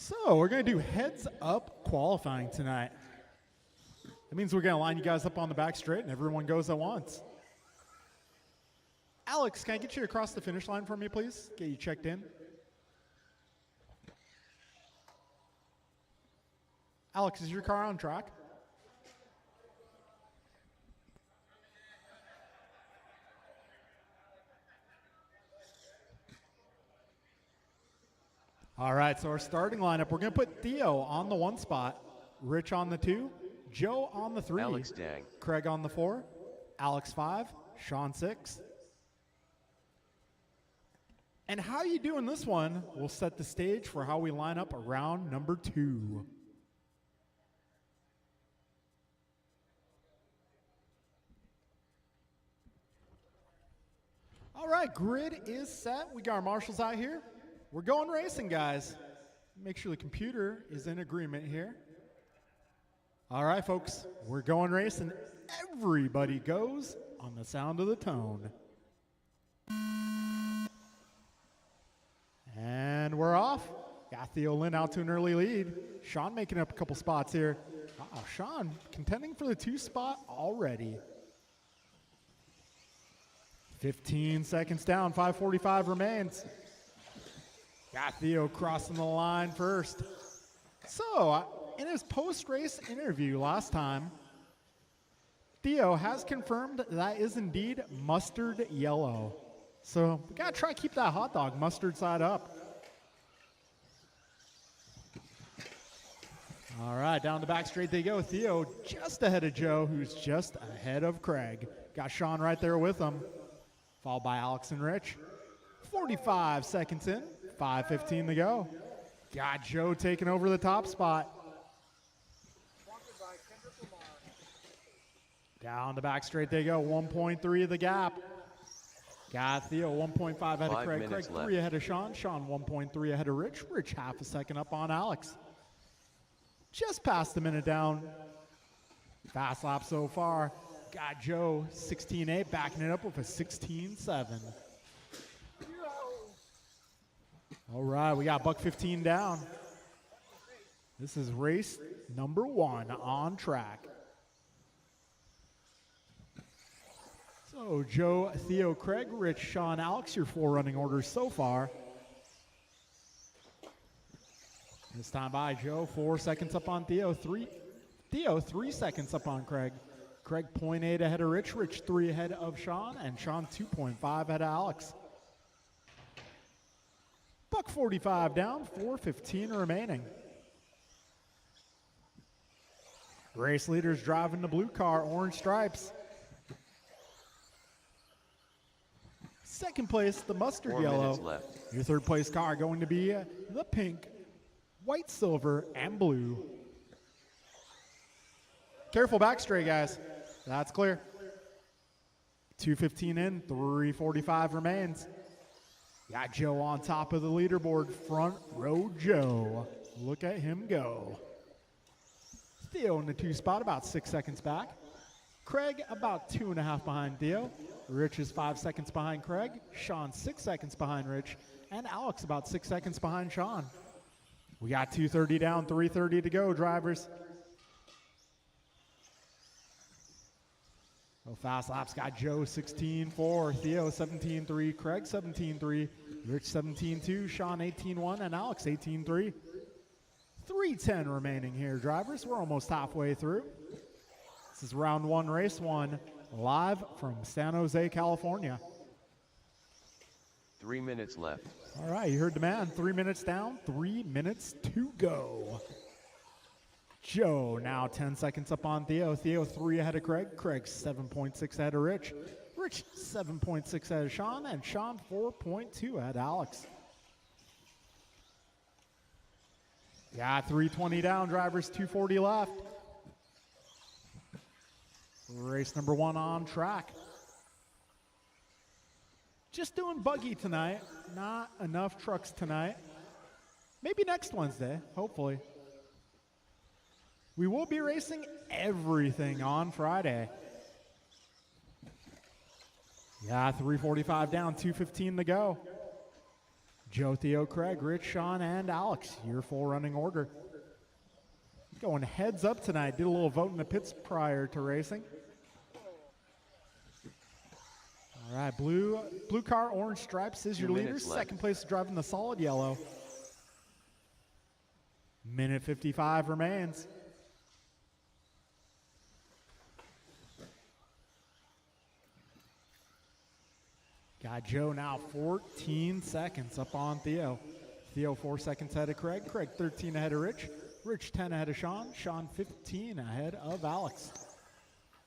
So we're going to do heads up qualifying tonight. That means we're going to line you guys up on the back straight and everyone goes at once. Alex, can I get you across the finish line for me, please? Get you checked in. Alex, is your car on track? All right, so our starting lineup, we're going to put Theo on the 1 spot, Rich on the 2, Joe on the 3, Alex Dang, Craig on the 4, Alex 5, Sean 6. And how you do in this one will set the stage for how we line up around number 2. All right, grid is set. We got our marshals out here. We're going racing, guys. Make sure the computer is in agreement here. All right, folks, we're going racing. Everybody goes on the sound of the tone. And we're off. Got Theo Lynn out to an early lead. Sean making up a couple spots here. Sean contending for the 2 spot already. 15 seconds down, 5:45 remains. Got Theo crossing the line first. So, in his post-race interview last time, Theo has confirmed that is indeed mustard yellow. So, we gotta try to keep that hot dog mustard side up. All right, down the back straight they go. Theo just ahead of Joe, who's just ahead of Craig. Got Sean right there with him, followed by Alex and Rich. 45 seconds in, 5:15 to go. Got Joe taking over the top spot. Down the back straight they go, 1.3 of the gap. Got Theo 1.5 ahead of Craig. Craig 3 ahead of Sean. Sean 1.3 ahead of Rich. Rich half a second up on Alex. Just past the minute down. Fast lap so far. Got Joe 16.8 backing it up with a 16.7. All right, we got buck 15 down. This is race number 1 on track. So Joe, Theo, Craig, Rich, Sean, Alex, your 4 running orders so far. This time by Joe, 4 seconds up on Theo, 3 seconds up on Craig. Craig 0.8 ahead of Rich, Rich 3 ahead of Sean, and Sean 2.5 ahead of Alex. Buck 45 down, 4:15 remaining. Race leaders driving the blue car, orange stripes. Second place, the mustard yellow. Your third place car going to be the pink, white, silver, and blue. Careful back straight, guys. That's clear. 2:15 in, 3:45 remains. Got Joe on top of the leaderboard, front row Joe. Look at him go. Theo in the 2 spot, about 6 seconds back. Craig about 2.5 behind Theo. Rich is 5 seconds behind Craig. Sean 6 seconds behind Rich. And Alex about 6 seconds behind Sean. We got 2:30 down, 3:30 to go, drivers. So fast laps got Joe 16.4, Theo 17.3, Craig 17.3, Rich 17.2, Sean 18.1, and Alex 18.3. 3:10 remaining here, drivers. We're almost halfway through. This is round 1, race 1, live from San Jose, California. 3 minutes left. All right, you heard the man. 3 minutes down, 3 minutes to go. Joe now 10 seconds up on Theo. Theo 3 ahead of Craig. Craig 7.6 ahead of Rich. Rich 7.6 ahead of Sean. And Sean 4.2 ahead of Alex. Yeah, 3:20 down, drivers, 2:40 left. Race number 1 on track. Just doing buggy tonight. Not enough trucks tonight. Maybe next Wednesday, hopefully. We will be racing everything on Friday. Yeah, 3:45 down, 2:15 to go. Joe, Theo, Craig, Rich, Sean, and Alex, your full running order. Going heads up tonight. Did a little vote in the pits prior to racing. All right, blue car, orange stripes is your leader. Second place driving the solid yellow. Minute 55 remains. Got Joe now 14 seconds up on Theo. Theo 4 seconds ahead of Craig. Craig 13 ahead of Rich. Rich 10 ahead of Sean. Sean 15 ahead of Alex.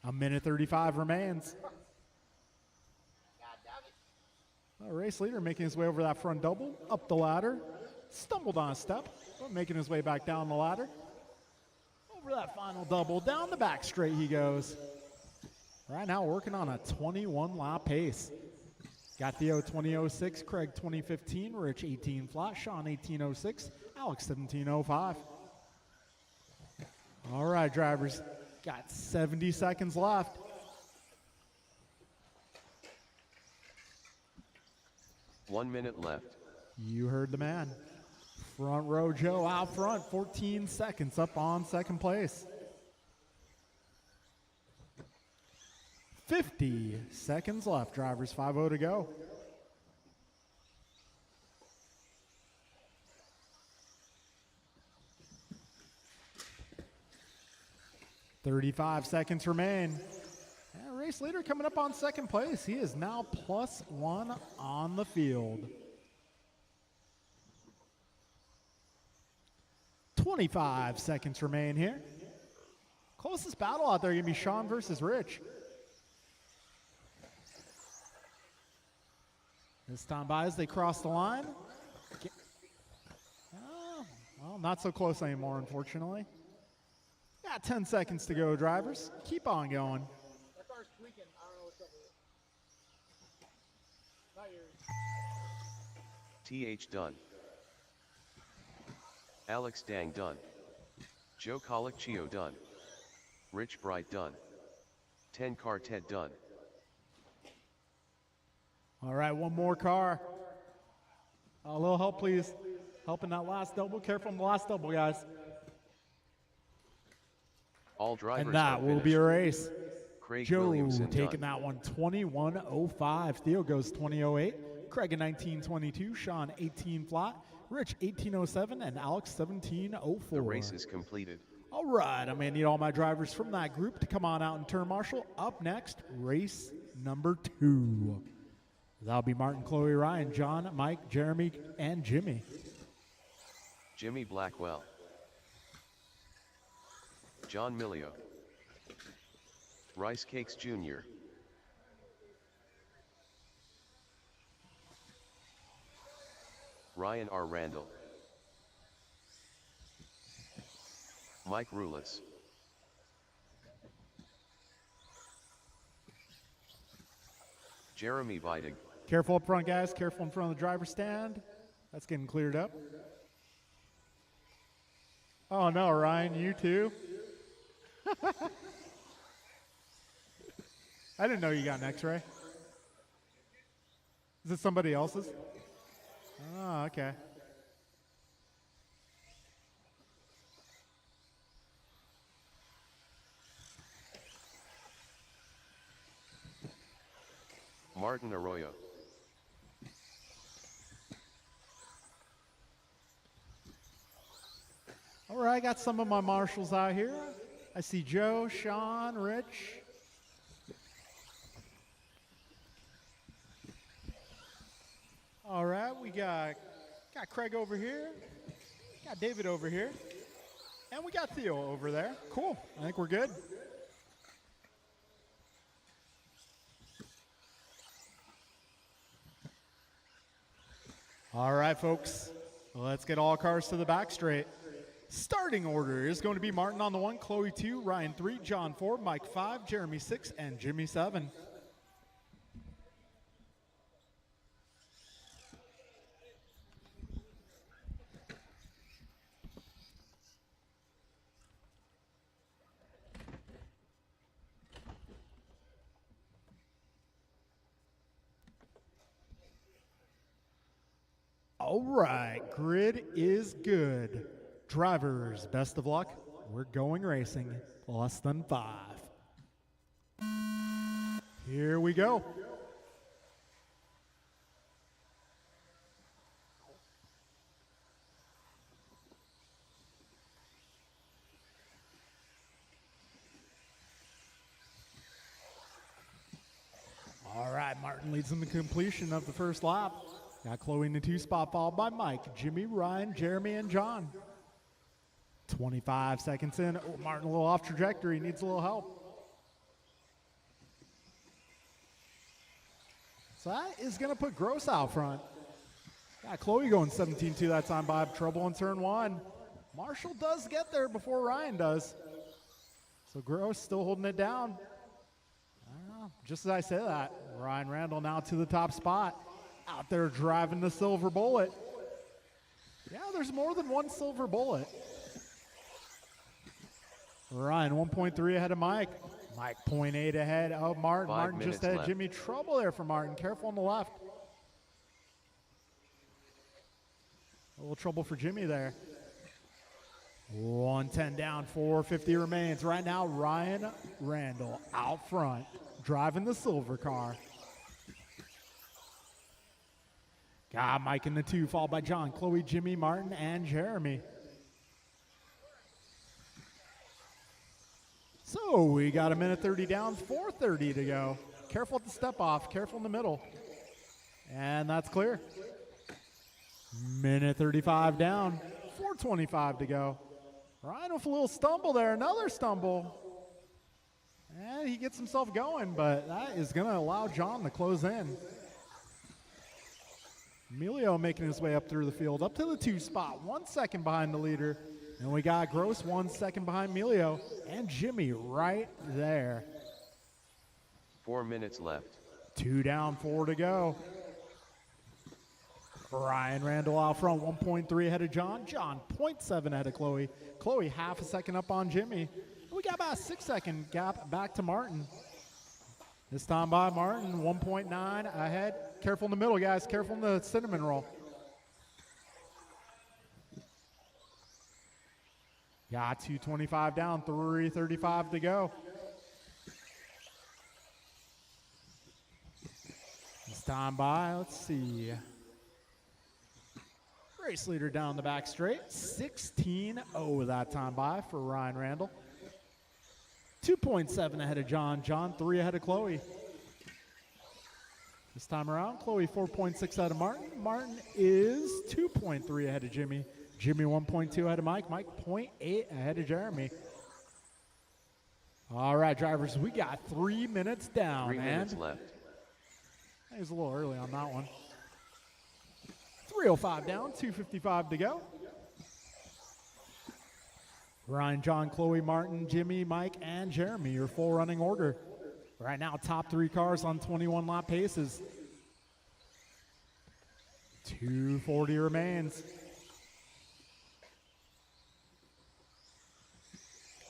A minute 35 remains. Race leader making his way over that front double, up the ladder, stumbled on a step, but making his way back down the ladder. Over that final double, down the back straight he goes. Right now working on a 21 lap pace. Got Theo 2006, Craig 2015, Rich 18 flat, Sean 1806, Alex 1705. All right, drivers, got 70 seconds left. One minute left. You heard the man. Front row Joe out front, 14 seconds up on second place. 50 seconds left, drivers, 5-0 to go. "35 seconds remain. And race leader coming up on second place. He is now +1 on the field. 25 seconds remain here. Closest battle out there going to be Sean versus Rich. This time by as they cross the line. Oh, well, not so close anymore, unfortunately. Got 10 seconds to go, drivers. Keep on going. That car's tweaking. I don't know what's up with it. Not yours. TH done. Alex Dang done. Joe Colicchio done. Rich Bright done. 10 car Ted done. All right, one more car. A little help, please. Helping that last double. Careful on the last double, guys. All drivers And that will be a race. Craig Joe Williamson taking done. that one 21:05. Theo goes 20:08. Craig at 19:22. Sean 18 flat. Rich 18:07 and Alex 17:04. The race is completed. All right, I'm going to need all my drivers from that group to come on out and turn marshal. Up next, race number 2. That'll be Martin, Chloe, Ryan, John, Mike, Jeremy, and Jimmy. Jimmy Blackwell. John Milio. Rice Cakes Jr. Ryan R. Randall. Mike Rulis. Jeremy Vidig. Careful up front, guys. Careful in front of the driver's stand. That's getting cleared up. Oh, no, Ryan, you too? I didn't know you got an X-ray. Is it somebody else's? Oh, okay. Martin Arroyo. All right, I got some of my marshals out here. I see Joe, Sean, Rich. All right, we got Craig over here, got David over here, and we got Theo over there. Cool, I think we're good. All right, folks, let's get all cars to the back straight. Starting order is going to be Martin on the 1, Chloe 2, Ryan 3, John 4, Mike 5, Jeremy 6, and Jimmy 7. All right, grid is good. Drivers, best of luck. We're going racing. Less than 5. Here we go. All right, Martin leads in the completion of the first lap. Got Chloe in the 2 spot, followed by Mike, Jimmy, Ryan, Jeremy, and John. 25 seconds in. Oh, Martin a little off trajectory, needs a little help. So that is going to put Gross out front. Got Chloe going 17-2 that time by trouble in turn 1. Marshall does get there before Ryan does. So Gross still holding it down. Just as I say that, Ryan Randall now to the top spot. Out there driving the silver bullet. Yeah, there's more than one silver bullet. Ryan 1.3 ahead of Mike. Mike 0.8 ahead of Martin. 5 Martin minutes just ahead. left. Jimmy, trouble there for Martin. Careful on the left. A little trouble for Jimmy there. 110 down, 450 remains. Right now, Ryan Randall out front, driving the silver car. Got Mike in the 2, followed by John, Chloe, Jimmy, Martin, and Jeremy. So we got a minute 30 down, 4:30 to go. Careful at the step off, careful in the middle. And that's clear. Minute 35 down, 4:25 to go. Ryan with a little stumble there, another stumble. And he gets himself going, but that is going to allow John to close in. Emilio making his way up through the field, up to the 2 spot, 1 second behind the leader. And we got Gross 1 second behind Emilio, and Jimmy right there. 4 minutes left. 2 down, 4 to go. Ryan Randall out front, 1.3 ahead of John. John 0.7 ahead of Chloe. Chloe half a second up on Jimmy. We got about a 6-second gap back to Martin. This time by Martin, 1.9 ahead. Careful in the middle, guys. Careful in the cinnamon roll. Got 2:25 down, 3:35 to go. This time by, let's see. Race leader down the back straight. 16-0 that time by for Ryan Randall. 2.7 ahead of John. John 3 ahead of Chloe. This time around, Chloe 4.6 ahead of Martin. Martin is 2.3 ahead of Jimmy. Jimmy 1.2 ahead of Mike. Mike 0.8 ahead of Jeremy. All right, drivers, we got 3 minutes down. 3 minutes left. He was a little early on that one. 3:05 down, 2:55 to go. Ryan, John, Chloe, Martin, Jimmy, Mike, and Jeremy, your full running order. Right now, top 3 cars on 21 lap paces. 2:40 remains.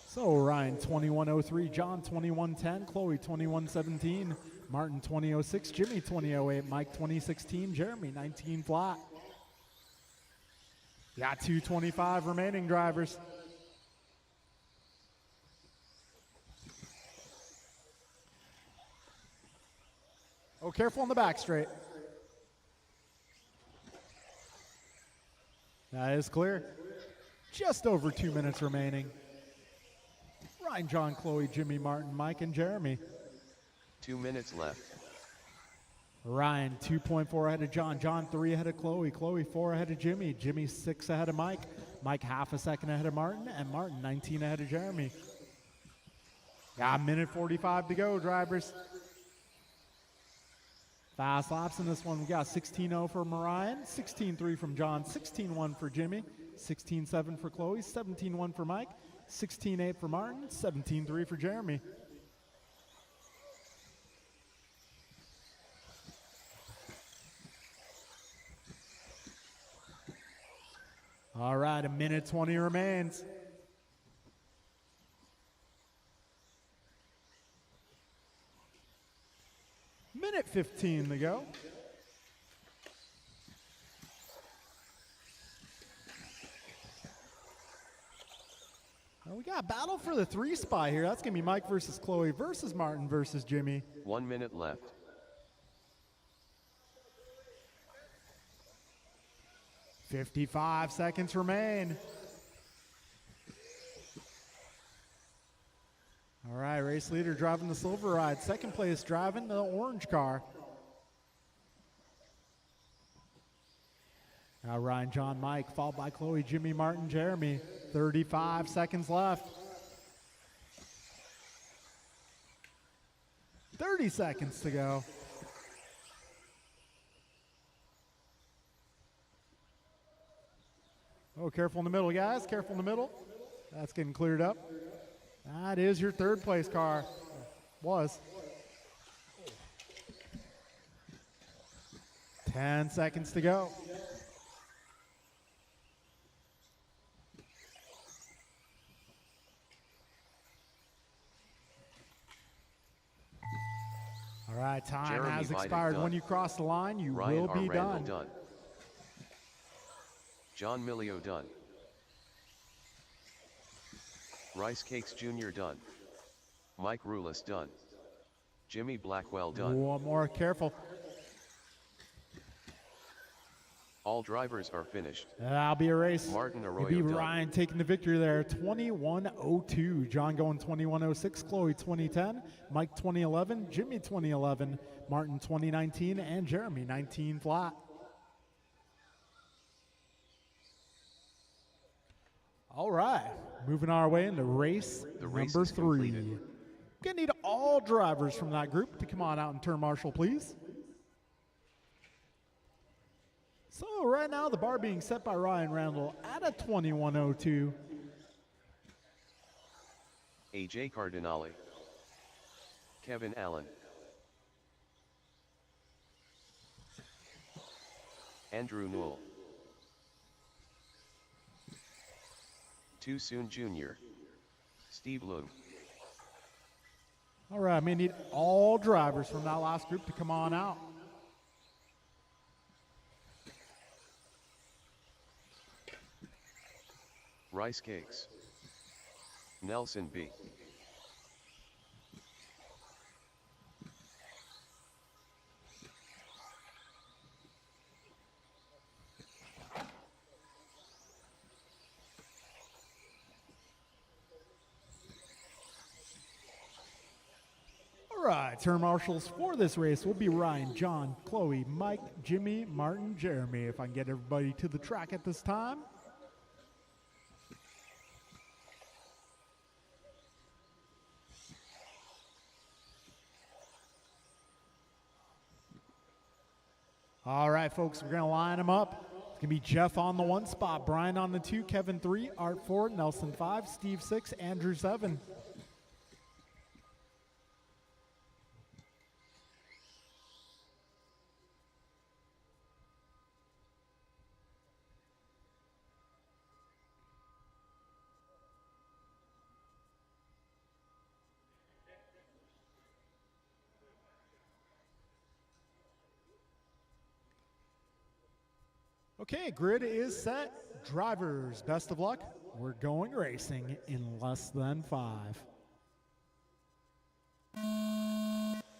So Ryan 21:03, John 21:10, Chloe 21:17, Martin 20:06, Jimmy 20:08, Mike 20:16, Jeremy 19 flat. Got 2:25 remaining, drivers. Oh, careful on the back straight. That is clear. Just over 2 minutes remaining. Ryan, John, Chloe, Jimmy, Martin, Mike, and Jeremy. 2 minutes left. Ryan 2.4 ahead of John. John 3 ahead of Chloe. Chloe 4 ahead of Jimmy. Jimmy 6 ahead of Mike. Mike half a second ahead of Martin. And Martin 19 ahead of Jeremy. Got a minute 45 to go, drivers. Fast laps in this one. We got 16:0 from Ryan, 16:3 from John, 16:1 for Jimmy, 16:7 for Chloe, 17:1 for Mike, 16:8 for Martin, 17:3 for Jeremy. All right, a minute 20 remains. Minute 15 to go. And we got a battle for the 3 spot here. That's going to be Mike versus Chloe versus Martin versus Jimmy. 1 minute left. 55 seconds remain. All right, race leader driving the silver ride. Second place driving the orange car. Now Ryan, John, Mike, followed by Chloe, Jimmy, Martin, Jeremy. 35 seconds left. 30 seconds to go. Oh, careful in the middle, guys. Careful in the middle. That's getting cleared up. That is your 3rd place car. Was. 10 seconds to go. All right, time Jeremy has Vidal expired. done. When you cross the line, you Ryan will R. be Randall done. done. John Milio done. Rice Cakes Jr. done. Mike Rulis done. Jimmy Blackwell done. One more, careful. All drivers are finished. That'll be a race. Martin It'll Arroyo be done. Ryan taking the victory there. 21:02. John going 21:06. Chloe 2010. Mike 2011. Jimmy 2011. Martin 2019. And Jeremy 19 flat. All right. Moving our way into race The race number is 3. completed. Gonna need all drivers from that group to come on out and turn marshal, please. So right now the bar being set by Ryan Randall at a 21:02. AJ Cardinale. Kevin Allen. Andrew Newell. Too Soon Jr. Steve Loom. All right, I may need all drivers from that last group to come on out. Rice Cakes. Nelson B. All right, turn marshals for this race will be Ryan, John, Chloe, Mike, Jimmy, Martin, Jeremy. If I can get everybody to the track at this time. All right, folks, we're going to line them up. It's going to be Jeff on the 1 spot, Brian on the 2, Kevin 3, Art 4, Nelson 5, Steve 6, Andrew 7. Okay, grid is set. Drivers, best of luck. We're going racing in less than 5.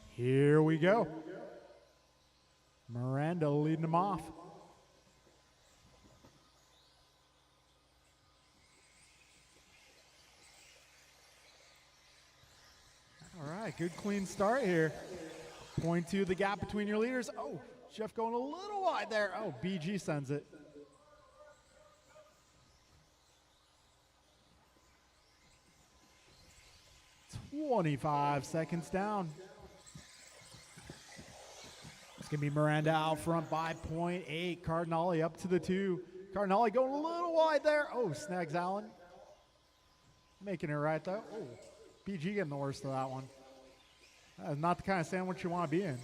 Here we go. Miranda leading them off. All right, good clean start here. Point to the gap between your leaders. Oh, Jeff going a little wide there. Oh, BG sends it. "25 seconds down. It's going to be Miranda out front by 0.8. Cardinale up to the 2. Cardinale going a little wide there. Oh, snags Allen. Making it right, though. Oh, BG getting the worst of that one. That is not the kind of sandwich you want to be in.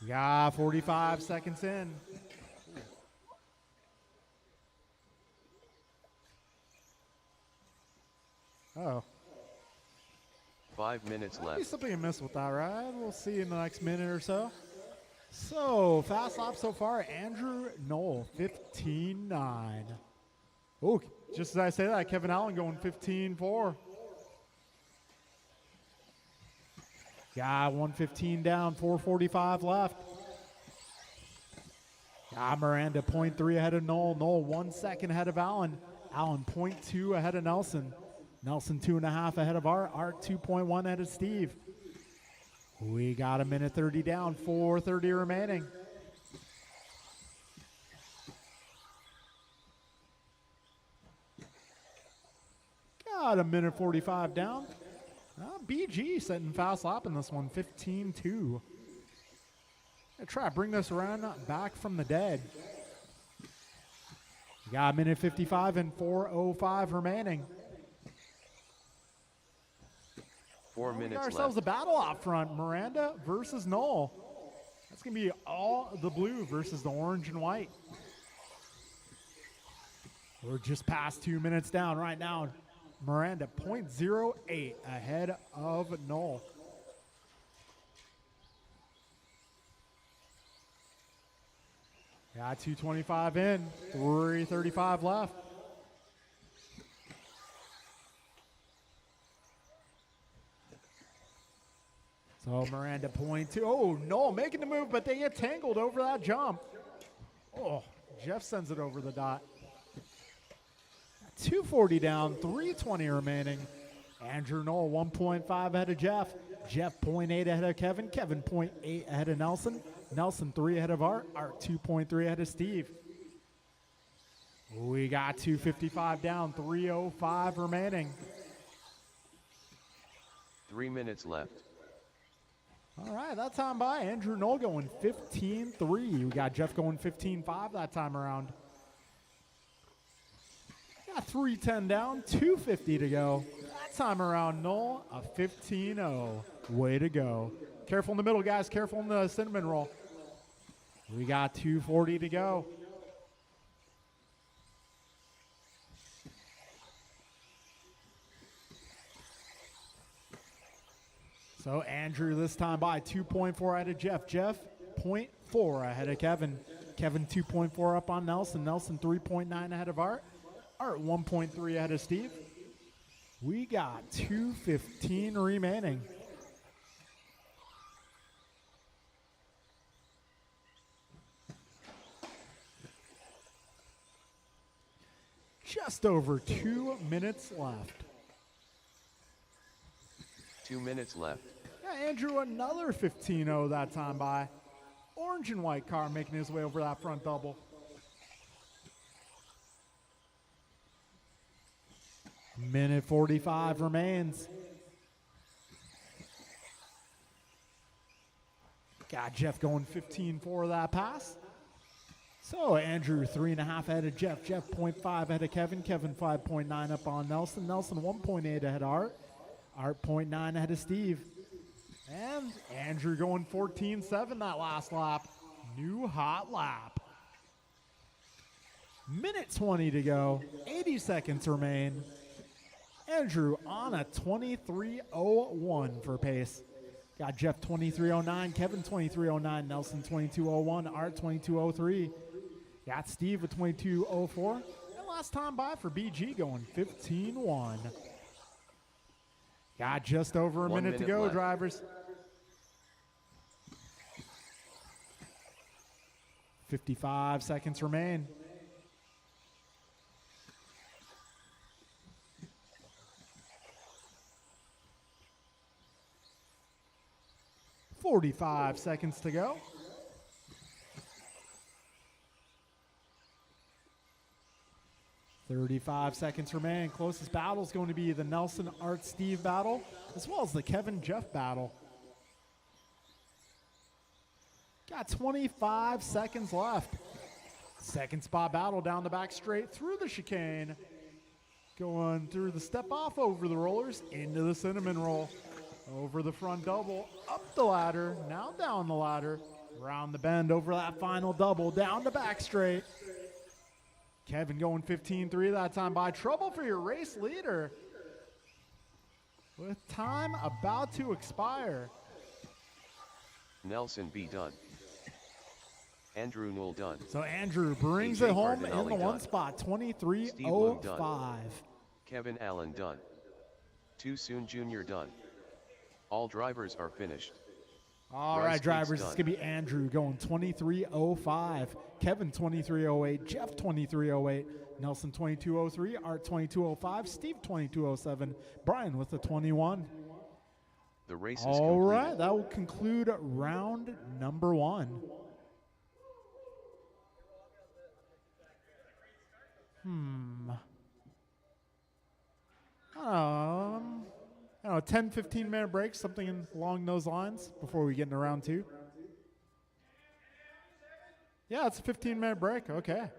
Yeah, 45 seconds in. Oh. 5 minutes Maybe left. something you missed with that, right? We'll see in the next minute or so. So, fast lap so far, Andrew Knoll, 15.9. Oh, just as I say that, Kevin Allen going 15-4. Yeah, 115 down, 4:45 left. Yeah, Miranda 0.3 ahead of Noel. Noel 1 second ahead of Allen. Allen 0.2 ahead of Nelson. Nelson 2.5 ahead of Art. Art 2.1 ahead of Steve. We got a minute 30 down, 4:30 remaining. Got a minute 45 down. BG setting fast lap in this one, 15-2. Try to bring this around back from the dead. We got a minute 55 and 4:05 remaining. 4 We minutes got ourselves left. a battle out front. Miranda versus Noel. That's going to be all the blue versus the orange and white. We're just past 2 minutes down right now. Miranda 0.08 ahead of Noel. Got 2:25 in, 3:35 left. So Miranda 0.2. Oh, Noel making the move, but they get tangled over that jump. Oh, Jeff sends it over the dot. 240 down, 320 remaining. Andrew Noel 1.5 ahead of Jeff. Jeff 0.8 ahead of Kevin. Kevin 0.8 ahead of Nelson. Nelson 3 ahead of Art. Art 2.3 ahead of Steve. We got 255 down, 305 remaining. 3 minutes left. All right, that time by. Andrew Noel going 15-3. We got Jeff going 15-5 that time around. Got 310 down, 250 to go. That time around, Noel, a 15-0. Way to go. Careful in the middle, guys. Careful in the cinnamon roll. We got 240 to go. So Andrew this time by 2.4 ahead of Jeff. Jeff 0.4 ahead of Kevin. Kevin 2.4 up on Nelson. Nelson 3.9 ahead of Art. Art 1.3 ahead of Steve. We got 2:15 remaining. Just over 2 minutes left. 2 minutes left. Yeah, Andrew, another 15-0 that time by. Orange and white car making his way over that front double. Minute 45 remains. Got Jeff going 15-4 that pass. So Andrew 3.5 ahead of Jeff. Jeff 0.5 ahead of Kevin. Kevin 5.9 up on Nelson. Nelson 1.8 ahead of Art. Art 0.9 ahead of Steve. And Andrew going 14-7 that last lap. New hot lap. Minute 20 to go. 80 seconds remain. Andrew on a 23:01 for pace. Got Jeff 23:09, Kevin 23:09, Nelson 22:01, Art 22:03. Got Steve at 22:04. And last time by for BG going 15-1. Got just over a 1 minute to minute go, left. drivers. 55 seconds remain. .45 seconds to go. .35 seconds remain. Closest battle is going to be the Nelson Art Steve battle, as well as the Kevin Jeff battle. Got 25 seconds left. Second spot battle down the back straight through the chicane. Going through the step off over the rollers into the cinnamon roll. Over the front double, up the ladder, now down the ladder, around the bend over that final double, down the back straight. Kevin going 15-3 that time by. Trouble for your race leader. With time about to expire. Nelson B. done. Andrew Newell done. So Andrew brings AJ it home in Cardinale the one done. spot, Steve Loom 23:05. Kevin Allen done. Too Soon Jr. done. All drivers are finished. All Bryce right, Gates drivers, it's done. going to be Andrew going 23:05, Kevin 23:08, Jeff 23:08, Nelson 22:03, Art 22:05, Steve 22:07, Brian with the 21. The race is All completed. right, that will conclude round number 1. I don't know, 10, 15-minute break, something along those lines before we get into round 2. Yeah, it's a 15-minute break. Okay.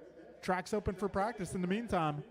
Track's open for practice in the meantime.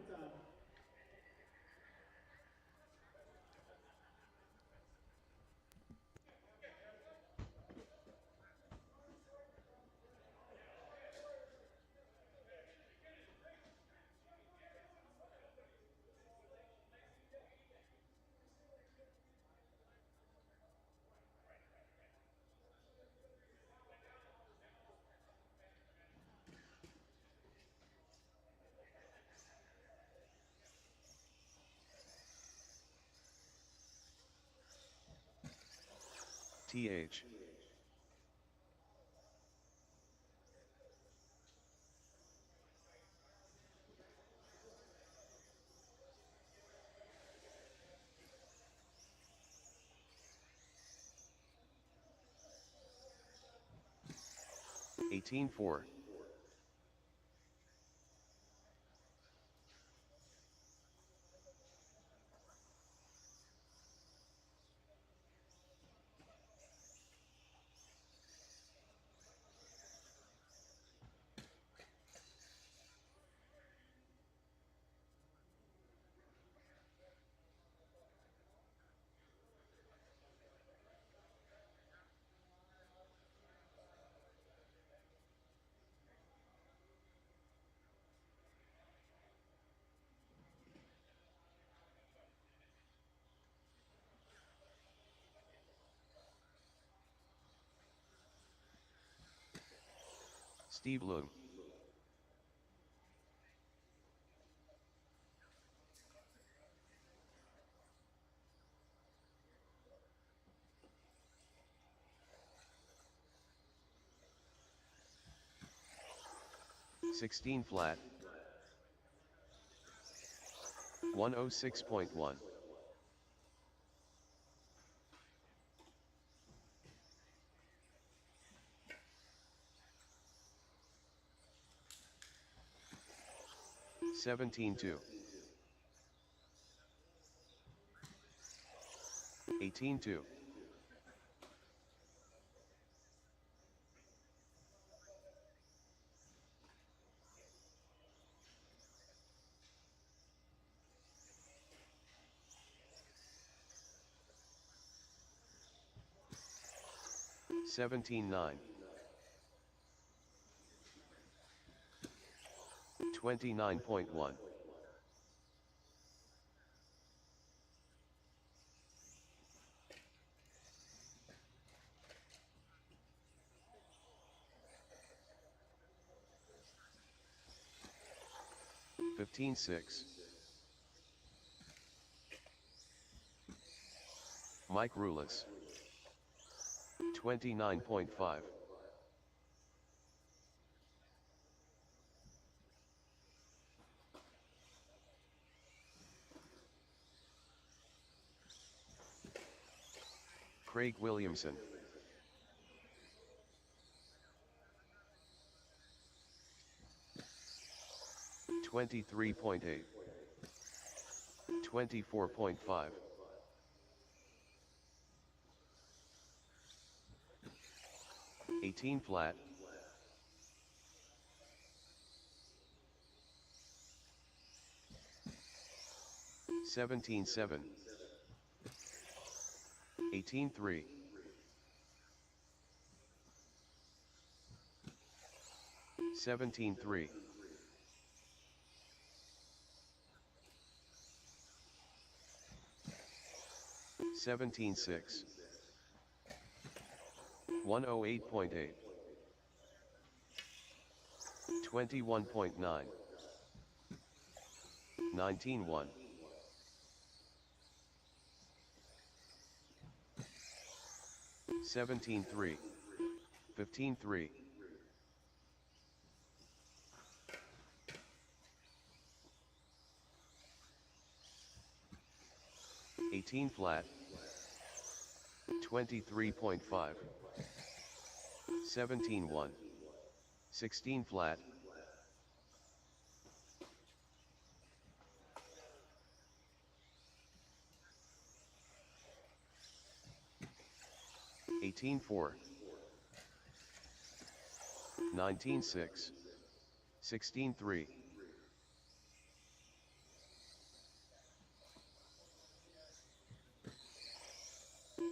TH. $18.4. Steve Loom. $16 flat. 106.1. $17.2. 18.2. 17.9. 29.1. 15.6. Mike Rulis. 29.5. 'Craig Williamson. 23.8. 24.5. 18 flat. 17.7. 18.3. 17.3. 17.6. 108.8. 21.9, 19.1, 17.3, 15.3, 18 flat, 23.5, 17.1, 16 flat, 18.4, 19.6, 16.3,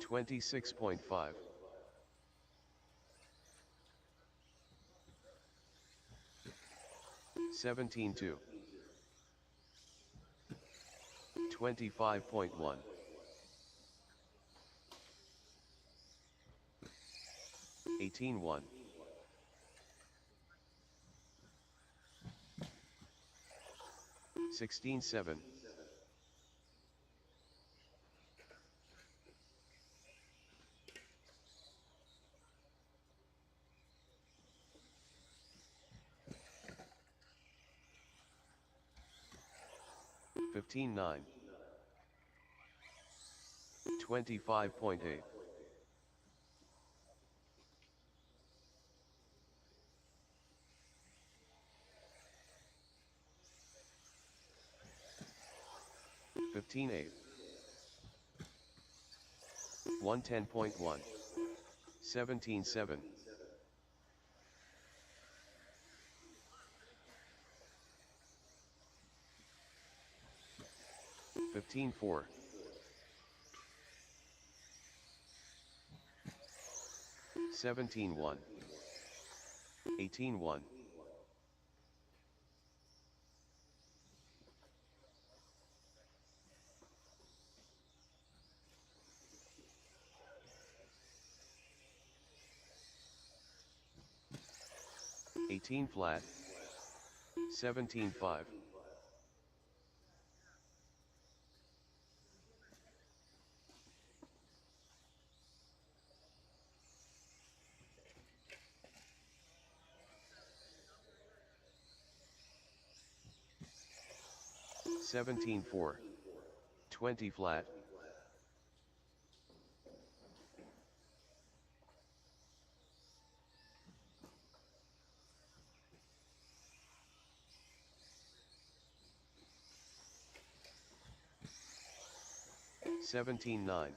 26.5, 17.2, 25.1, 18.1, 16.7, 15.9, 25.8, 15.8, 110.1, 17.7, 15.4, 17.1, 18.1, 18 flat, 17.5, 17.4, 20 flat, 17.9,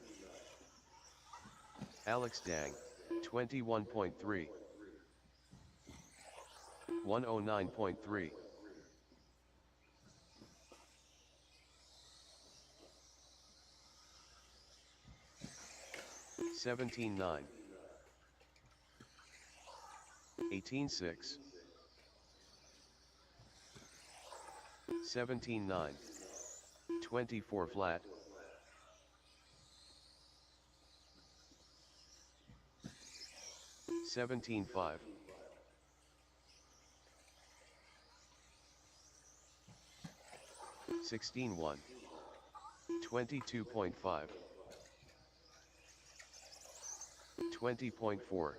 Alex Dang, 21.3, 109.3, 17.9, 18.6, 17.9, 24 flat, 17.5, 16.1, 22.5, 20.4,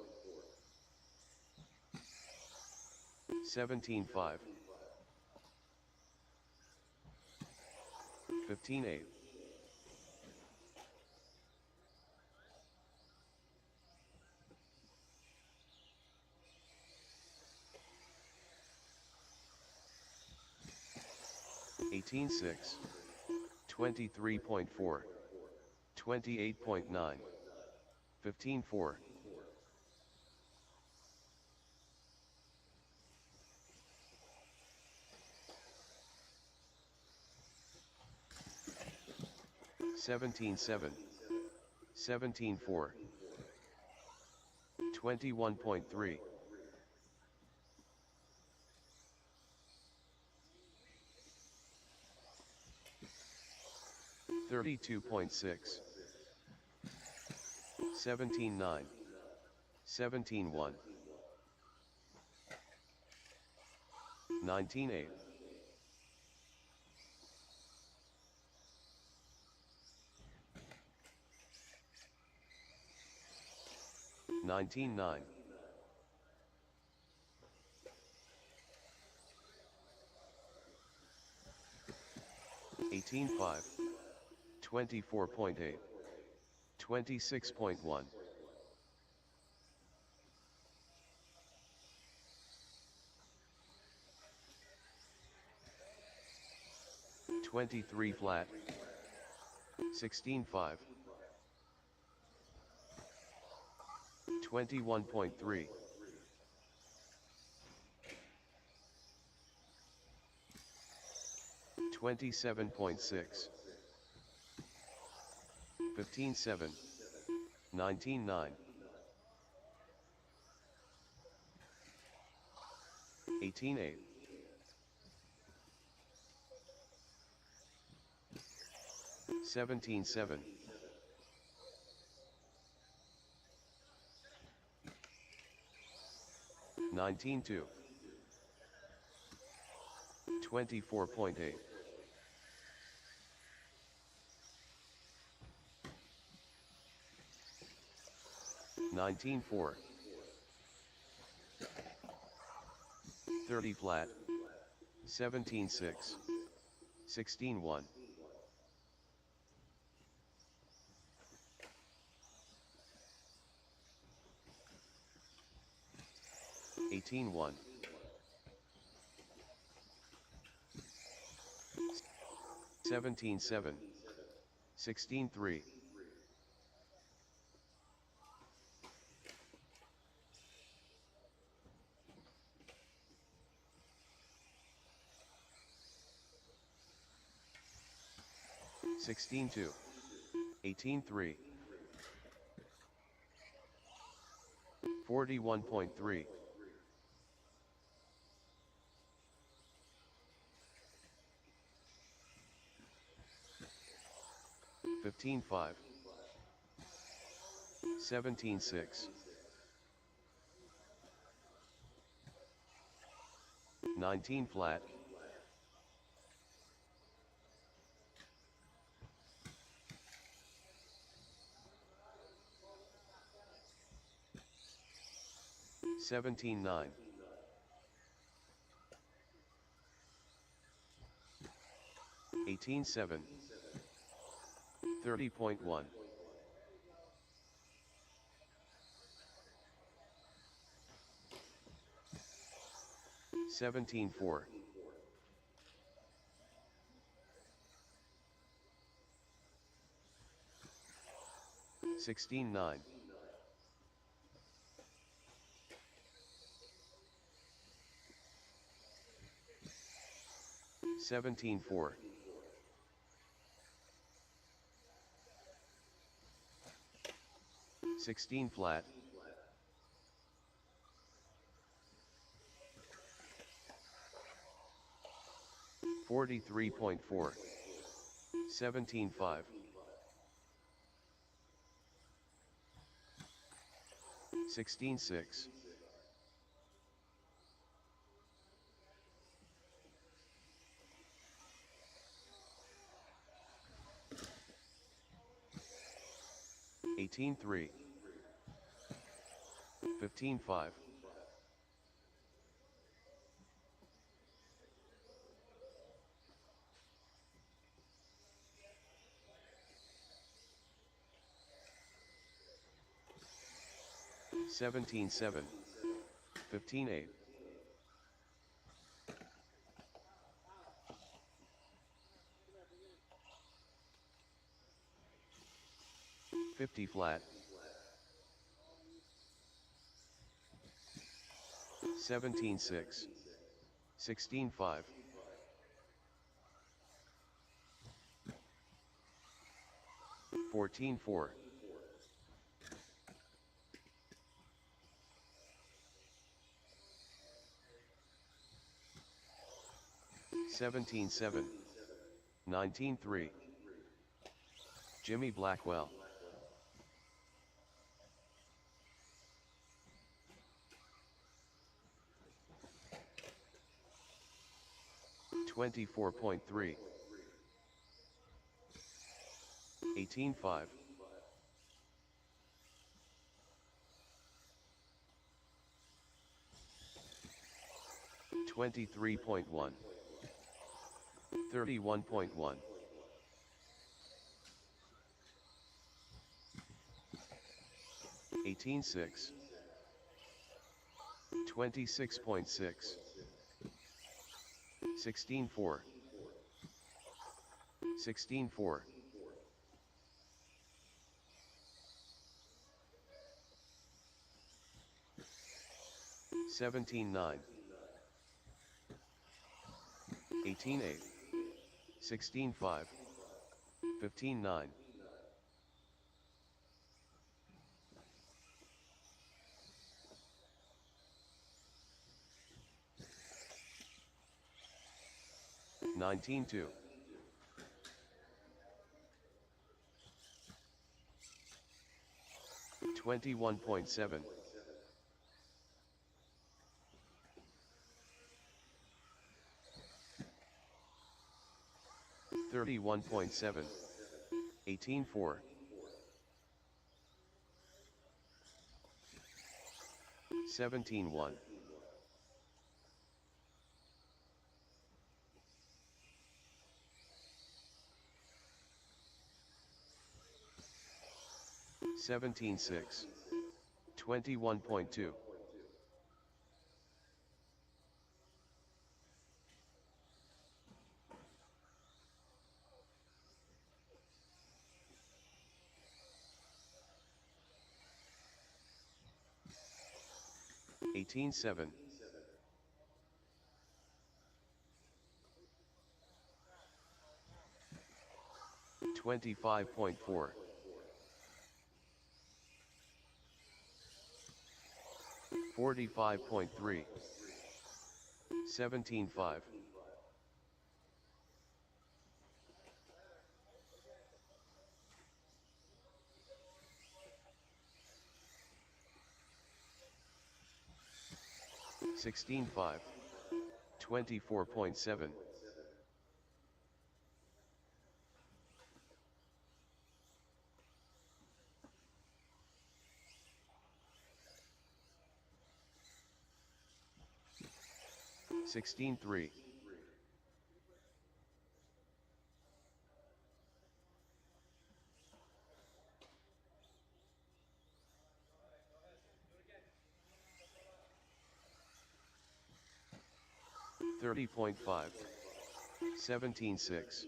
17.5, 15.8, 18.6, 23.4, 28.9, 15.4, 17.7, 17.4, 21.3, 32.6, 17.9, 17.1, 19-8. 19-9. 18-5. 24.8. 26.1. 23 flat. 16-5. 21.3. 27.6. 15-7. 19-9. 18-8. 17-7. 19-2. 24.8. 19-4. 30 flat. 17-6. 16-1. 18-1. 17-7. 16-3. 16-2. 18-3. 41.3. 15-5. 17-6. 19 flat. 17-9. 18-7. 30.1. 17-4. 16-9. 17-4. 16 flat. 43.4. 17-5. 16-6. 18-3. 15-5. 17-7. 15-8. 50 flat. 17-6. 16-5. 14-4. 17-7. 19-3. Jimmy Blackwell. 24.3, 18.5, 23.1, 31.1, 18.6, 26.6, 16.4, 16.4, 17.9, 18.8, 16.5, 15.9, 19.2, 21.7, 31.7, 18.4, 17.1, 17.6, 21.2, 18.7, 25.4, 45.3, 17.5, 16.5, 24.7, 16.3, 30.5, 17.6,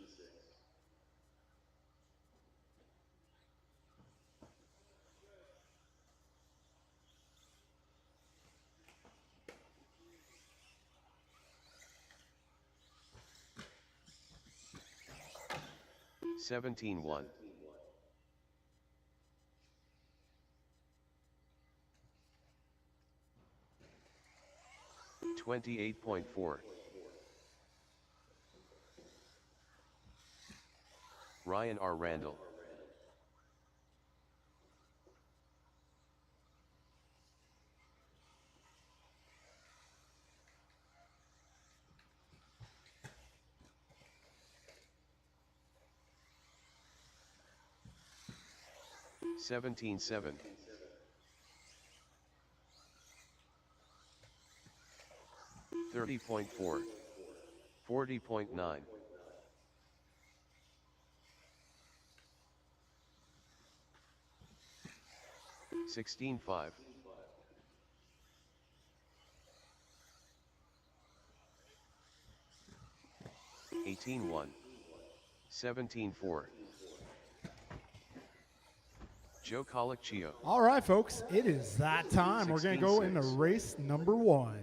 17.1, 28.4, Ryan R. Randall, 17.7, 30.4, 40.9, 16.5, 18.1, 17.4, Joe Colicchio, All right, folks, it is that time. We're going to go into 16-6. race number 1.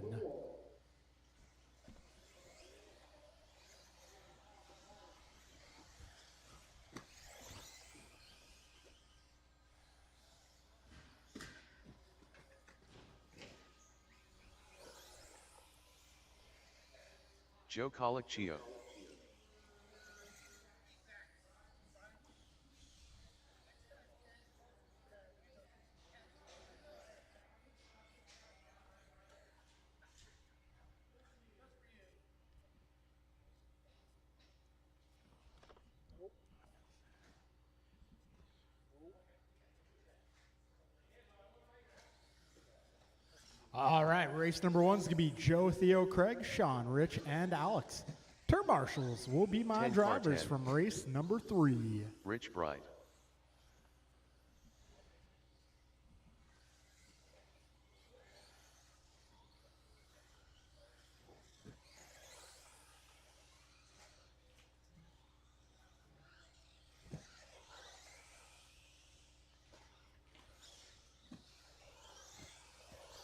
Joe Colicchio, All right, race number 1 is going to be Joe, Theo, Craig, Sean, Rich, and Alex. Turn marshals will be my 10 car drivers 10. from race number 3. Rich Bright.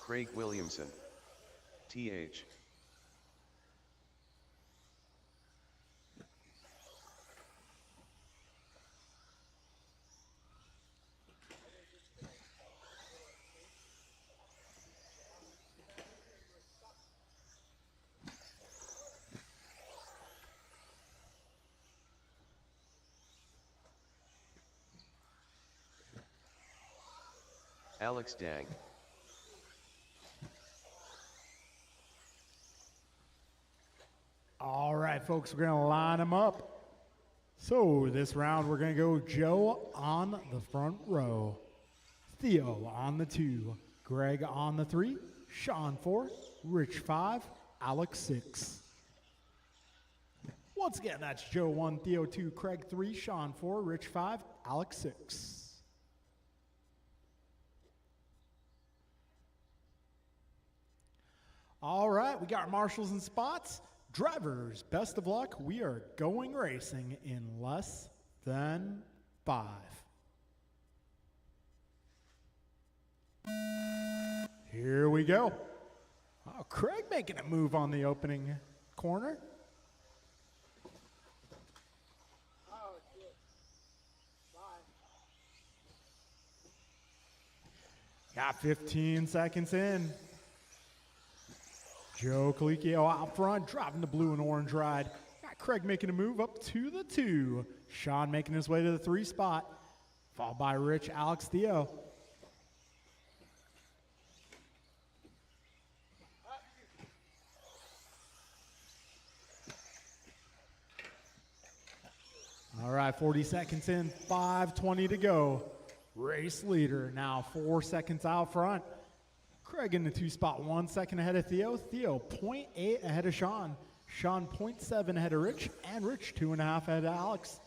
Craig Williamson. TH. Alex Dang. All right, folks, we're going to line them up. So this round, we're going to go Joe on the front row, Theo on the 2, Greg on the 3, Sean 4, Rich 5, Alex 6. Once again, that's Joe 1, Theo 2, Craig 3, Sean 4, Rich 5, Alex 6. All right, we got our marshals and spots. Drivers, best of luck. We are going racing in less than 5. Here we go. Oh, Craig making a move on the opening corner. Oh, shit. Bye. Got 15 seconds in. Joe Colicchio out front, driving the blue and orange ride. Got Craig making a move up to the 2. Sean making his way to the 3 spot. Followed by Rich, Alex, Theo. All right, 40 seconds in, 5:20 to go. Race leader now 4 seconds out front. Craig in the 2 spot, 1 second ahead of Theo. Theo 0.8 ahead of Sean. Sean 0.7 ahead of Rich, and Rich 2.5 ahead of Alex.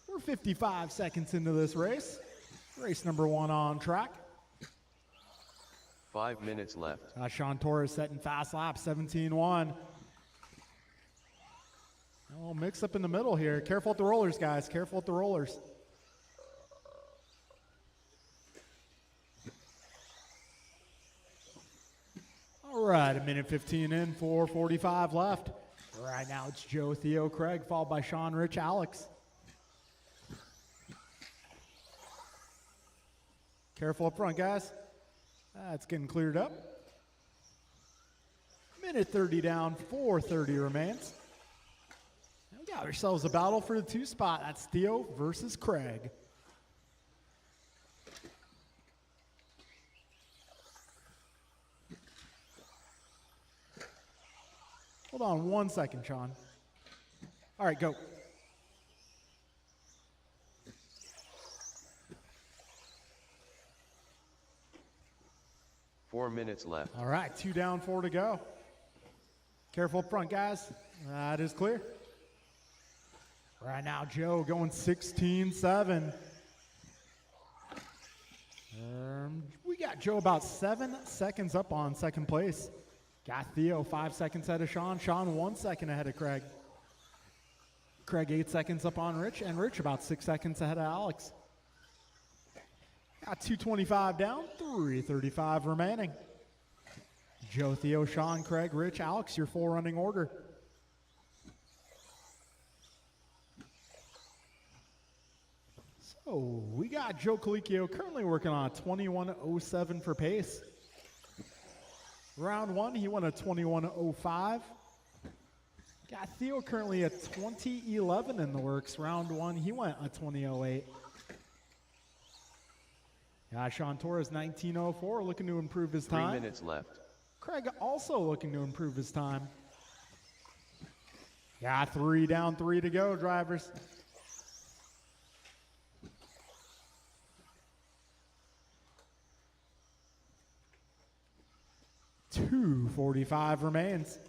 We're 55 seconds into this race. Race number 1 on track. 5 minutes left. Sean Torres setting fast lap, 17-1. A little mix up in the middle here. Careful with the rollers, guys. Careful with the rollers. All right, 1:15 in, 4:45 left. Right now it's Joe, Theo, Craig, followed by Sean, Rich, Alex. Careful up front, guys. It's getting cleared up. 1:30 down, 4:30 remains. And we got ourselves a battle for the 2 spot. That's Theo versus Craig. Hold on 1 second, Sean. All right, go. Four minutes left. All right, 2 down, 4 to go. Careful up front, guys. That is clear. Right now, Joe going 16-7. We got Joe about 7 seconds up on second place. Got Theo 5 seconds ahead of Sean. Sean 1 second ahead of Craig. Craig 8 seconds up on Rich, and Rich about 6 seconds ahead of Alex. Got 2:25 down, 3:35 remaining. Joe, Theo, Sean, Craig, Rich, Alex, your 4 running order. So we got Joe Colicchio currently working on a 21:07 for pace. Round 1, he won a 21:05. Got Theo currently a 20:11 in the works. Round 1, he went a 20:08. Sean Torres 19:04, looking to improve his 3 time. minutes left. Craig also looking to improve his time. 3 down, 3 to go, drivers. 2:45 remains.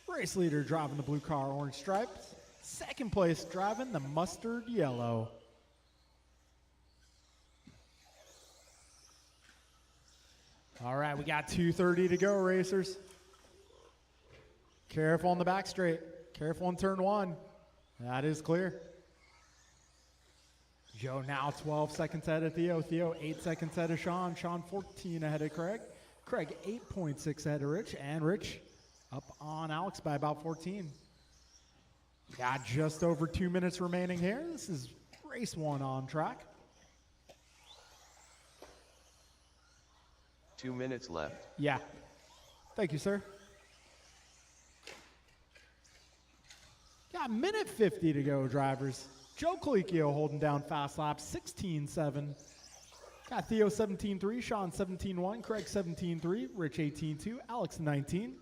Race leader driving the blue car, orange stripes. Second place driving the mustard yellow. All right, we got 2:30 to go, racers. Careful on the back straight. Careful on turn one. That is clear. Joe now 12 seconds ahead of Theo. Theo 8 seconds ahead of Sean. Sean 14 ahead of Craig. Craig 8.6 ahead of Rich. And Rich up on Alex by about 14. Got just over 2 minutes remaining here. This is race one on track. 2 minutes left. Yeah. Thank you, sir. Got a minute 50 to go, drivers. Joe Colicchio holding down fast laps, 16.7. Got Theo 17.3, Sean 17.1, Craig 17.3, Rich 18.2, Alex 19.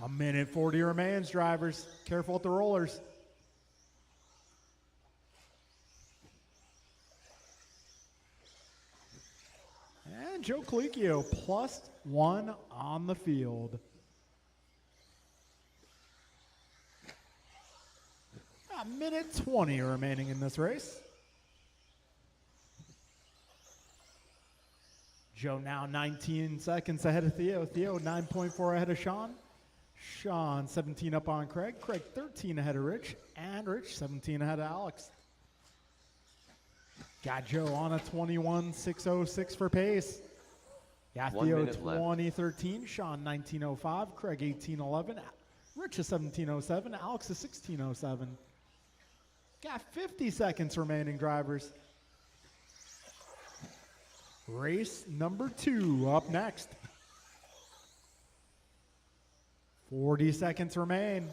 A minute 40 remains, drivers. Careful with the rollers. And Joe Colicchio +1 on the field. A minute 20 remaining in this race. Joe now 19 seconds ahead of Theo. Theo 9.4 ahead of Sean. Sean 17 up on Craig. Craig 13 ahead of Rich. And Rich 17 ahead of Alex. Got Joe on a 21.606 for pace. Got 1 Theo minute left. 20.13. Sean 19.05. Craig 18.11. Rich is 17.07. Alex is 16.07. Got 50 seconds remaining, drivers. Race number 2 up next. 40 seconds remain.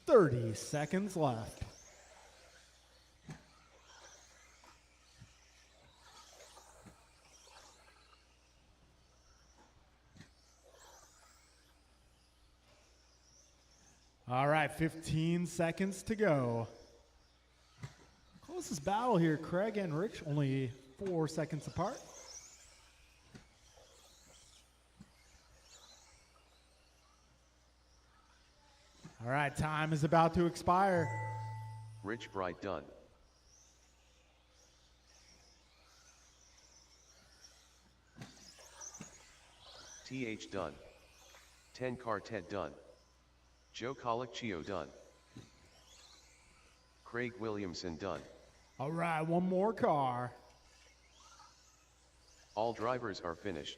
$30 seconds left. All right, 15 seconds to go. Closest battle here, Craig and Rich, only 4 seconds apart. All right, time is about to expire. Rich Bright done. TH done. 10 car Ted done. Joe Colicchio done. Craig Williamson done. All right, one more car. All drivers are finished.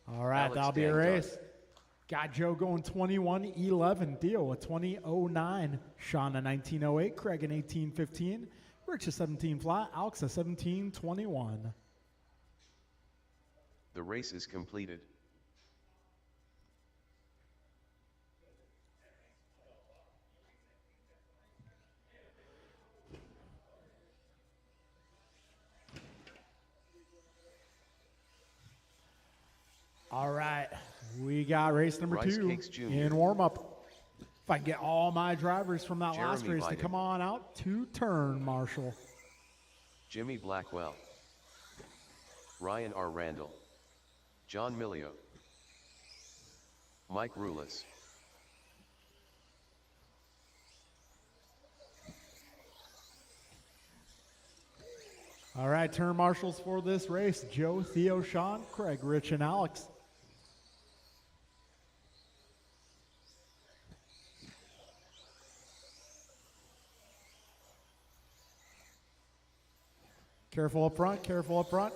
All right, Alex that'll be a Dan race. done. Got Joe going 21.11. Theo a 20.09. Sean a 19.08. Craig an 18.15. Rich a 17 flat. Alex a 17.21. The race is completed. All right, we got race number Rice 2 Cakes Jr. in warm-up. If I can get all my drivers from that last Jeremy race to Biden. come on out to turn, Marshall. Jimmy Blackwell. Ryan R. Randall. John Milio. Mike Rulis. All right, turn marshals for this race. Joe, Theo, Sean, Craig, Rich, and Alex. Careful up front, careful up front.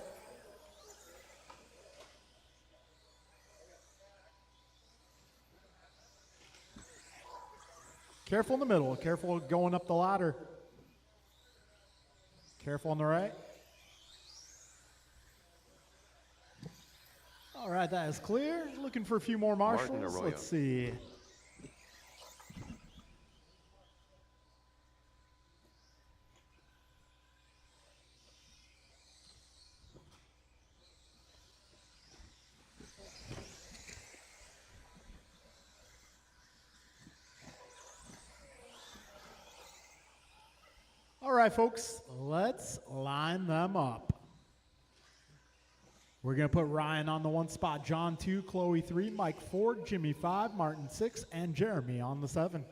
Careful in the middle, careful going up the ladder. Careful on the right. All right, that is clear. Looking for a few more marshals. Martin Arroyo. Let's see. All right, right, folks, let's line them up. We're going to put Ryan on the 1 spot, John 2, Chloe 3, Mike 4, Jimmy 5, Martin 6, and Jeremy on the 7.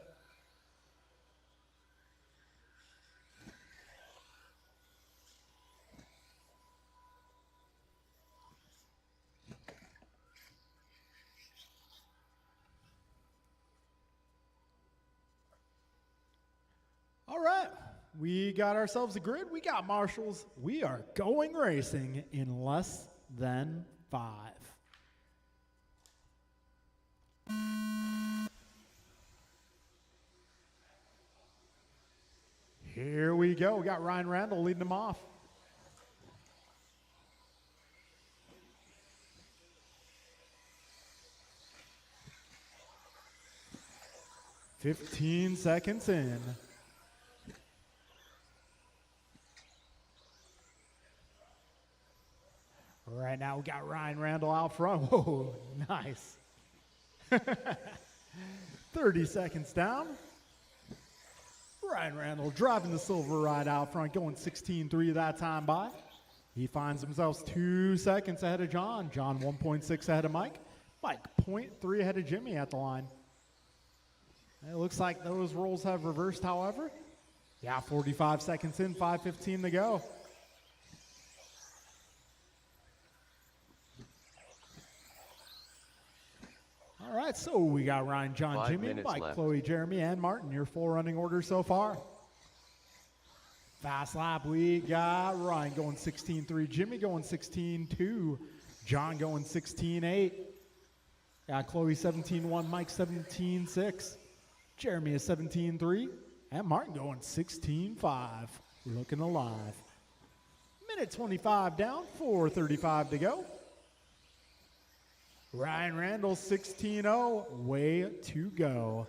All right, we got ourselves a grid. We got marshals. We are going racing in less than 5. Here we go. We got Ryan Randall leading them off. "15 seconds in. Right now, we got Ryan Randall out front. Whoa, nice. 30 seconds down. Ryan Randall driving the silver ride out front, going 16.3 that time by. He finds himself 2 seconds ahead of John. John 1.6 ahead of Mike. Mike 0.3 ahead of Jimmy at the line. It looks like those roles have reversed, however. Yeah, 45 seconds in, 5:15 to go. All right, so we got Ryan, John, 5 Jimmy, minutes Mike, left. Chloe, Jeremy, and Martin. Your 4 running orders so far. Fast lap, we got Ryan going 16.3, Jimmy going 16.2, John going 16.8. Got Chloe 17.1, Mike 17.6, Jeremy is 17.3, and Martin going 16.5. Looking alive. Minute 25 down, 4:35 to go. Ryan Randall 16.0, way to go.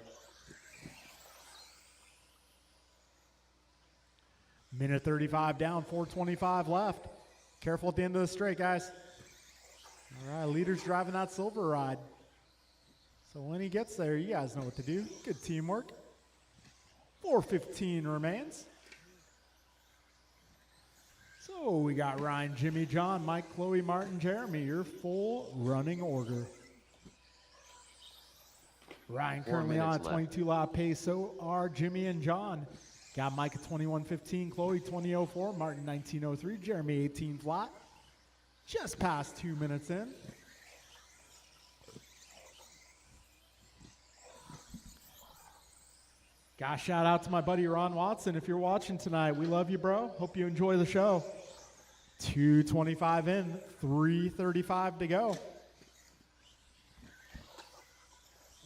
Minute 35 down, 4:25 left. Careful at the end of the straight, guys. All right, leader's driving that silver ride. So when he gets there, you guys know what to do. Good teamwork. 4:15 remains. So we got Ryan, Jimmy, John, Mike, Chloe, Martin, Jeremy, your full running order. Ryan 4 currently on a minutes left. 22 lap pace, so are Jimmy and John. Got Mike at 21.15, Chloe 20.04, Martin 19.03, Jeremy 18 flat. Just past 2 minutes in. Gosh, shout out to my buddy Ron Watson. If you're watching tonight, we love you, bro. Hope you enjoy the show. 2:25 in, 3:35 to go.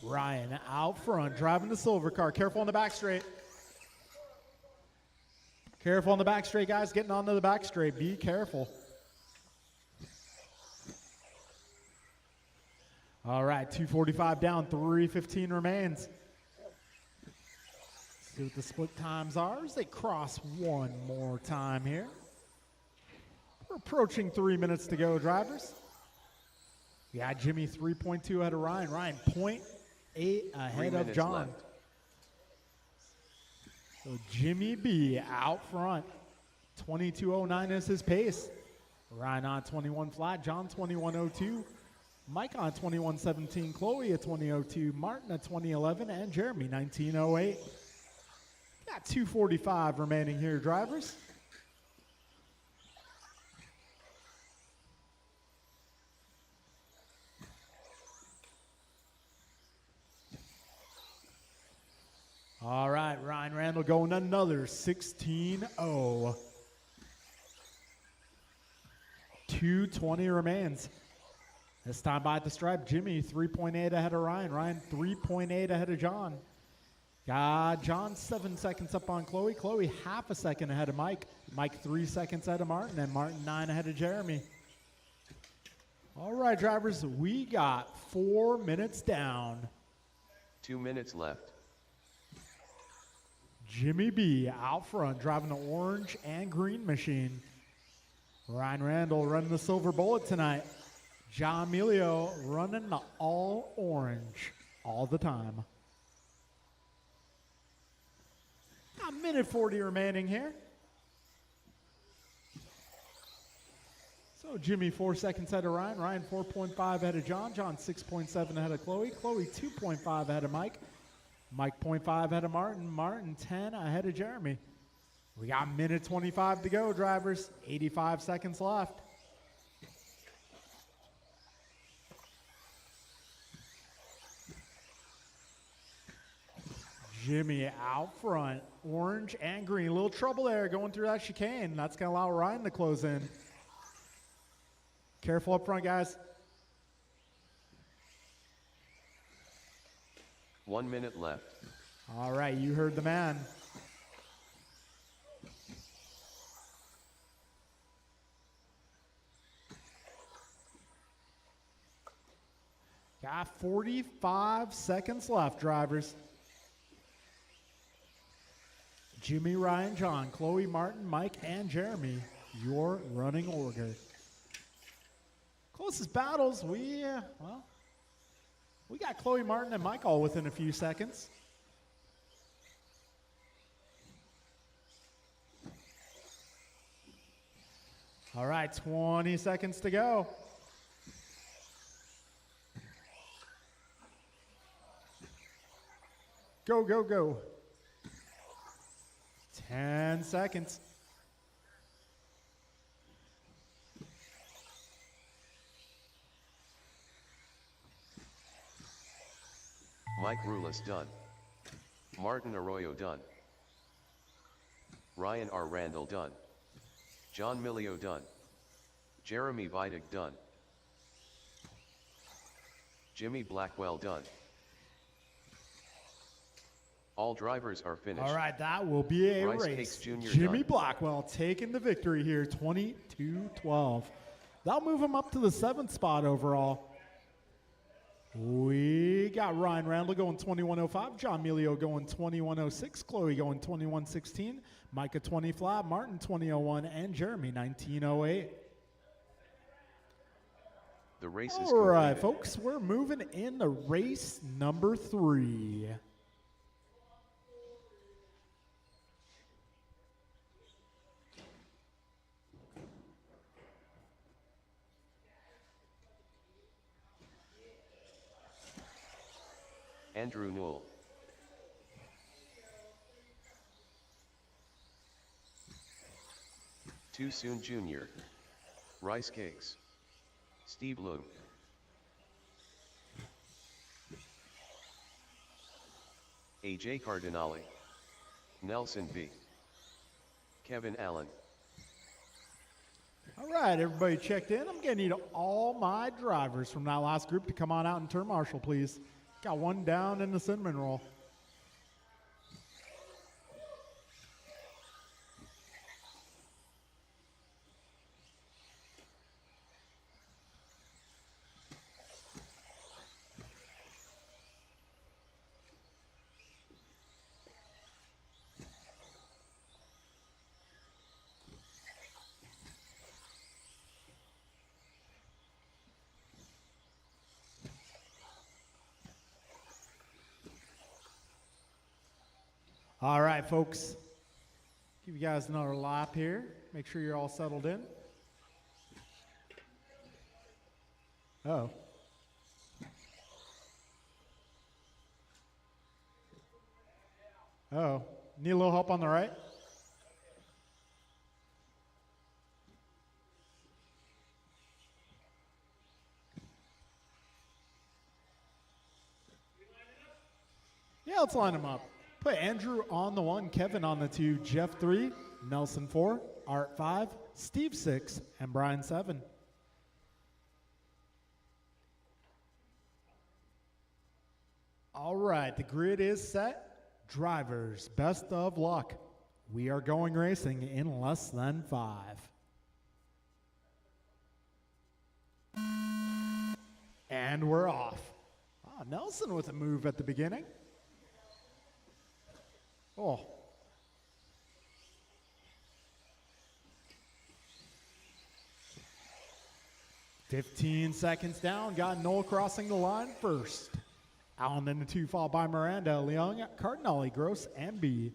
Ryan out front, driving the silver car. Careful on the back straight. Careful on the back straight, guys. Getting onto the back straight. Be careful. All right, 2:45 down, 3:15 remains. See what the split times are as they cross one more time here. We're approaching 3 minutes to go, drivers. Yeah, Jimmy 3.2 ahead of Ryan. Ryan 0.8 ahead 3 of minutes John. left. So Jimmy B out front. 22.09 is his pace. Ryan on 21 flat, John 21.02. Mike on 21.17, Chloe at 20.02, Martin at 20.11, and Jeremy 19.08. Got 2:45 remaining here, drivers. All right, Ryan Randall going another 16.0. 2:20 remains. This time by the stripe, Jimmy 3.8 ahead of Ryan. Ryan 3.8 ahead of John. Got John 7 seconds up on Chloe. Chloe half a second ahead of Mike. Mike 3 seconds ahead of Martin, and Martin 9 ahead of Jeremy. All right, drivers, we got 4 minutes down. 2 minutes left. Jimmy B out front, driving the orange and green machine. Ryan Randall running the silver bullet tonight. John Emilio running the all orange all the time. A minute 40 remaining here. Oh, Jimmy 4 seconds ahead of Ryan. Ryan 4.5 ahead of John. John 6.7 ahead of Chloe. Chloe 2.5 ahead of Mike. Mike 0.5 ahead of Martin. Martin 10 ahead of Jeremy. We got a minute 25 to go, drivers. 85 seconds left. Jimmy out front. Orange and green. A little trouble there going through that chicane. That's going to allow Ryan to close in. Careful up front, guys. 1 minute left. All right, you heard the man. Got 45 seconds left, drivers. Jimmy, Ryan, John, Chloe, Martin, Mike, and Jeremy, your running order. Closest battles, we got Chloe, Martin, and Mike all within a few seconds. All right, 20 seconds to go. Go, go, go. 10 seconds. Mike Rulis done. Martin Arroyo done. Ryan R. Randall done. John Milio done. Jeremy Vidic done. Jimmy Blackwell done. All drivers are finished. All right, that will be a Rice race. Cakes Jr. Jimmy done. Blackwell taking the victory here, 22-12. That'll move him up to the 7th spot overall. We got Ryan Randall going 21.05, John Milio going 21.06, Chloe going 21.16, Micah 20 flat, Martin 20.01, and Jeremy 19.08. The race is All completed. right, folks, we're moving into race number 3. Andrew Newell. Too Soon Jr. Rice Cakes. Steve Loom. AJ Cardinale. Nelson V. Kevin Allen. All right, everybody checked in. I'm going to need all my drivers from that last group to come on out and turn marshal, please. Got one down in the cinnamon roll. All right, folks. Give you guys another lap here. Make sure you're all settled in. Oh. Oh. Need a little help on the right? Yeah, let's line them up. Put Andrew on the 1, Kevin on the 2, Jeff 3, Nelson 4, Art 5, Steve 6, and Brian 7. All right, the grid is set. Drivers, best of luck. We are going racing in less than 5. And we're off. Ah, Nelson with a move at the beginning. Oh. "15 seconds down, got Noel crossing the line first. Allen in the 2, followed by Miranda, Leung, Cardinale, Gross, and B.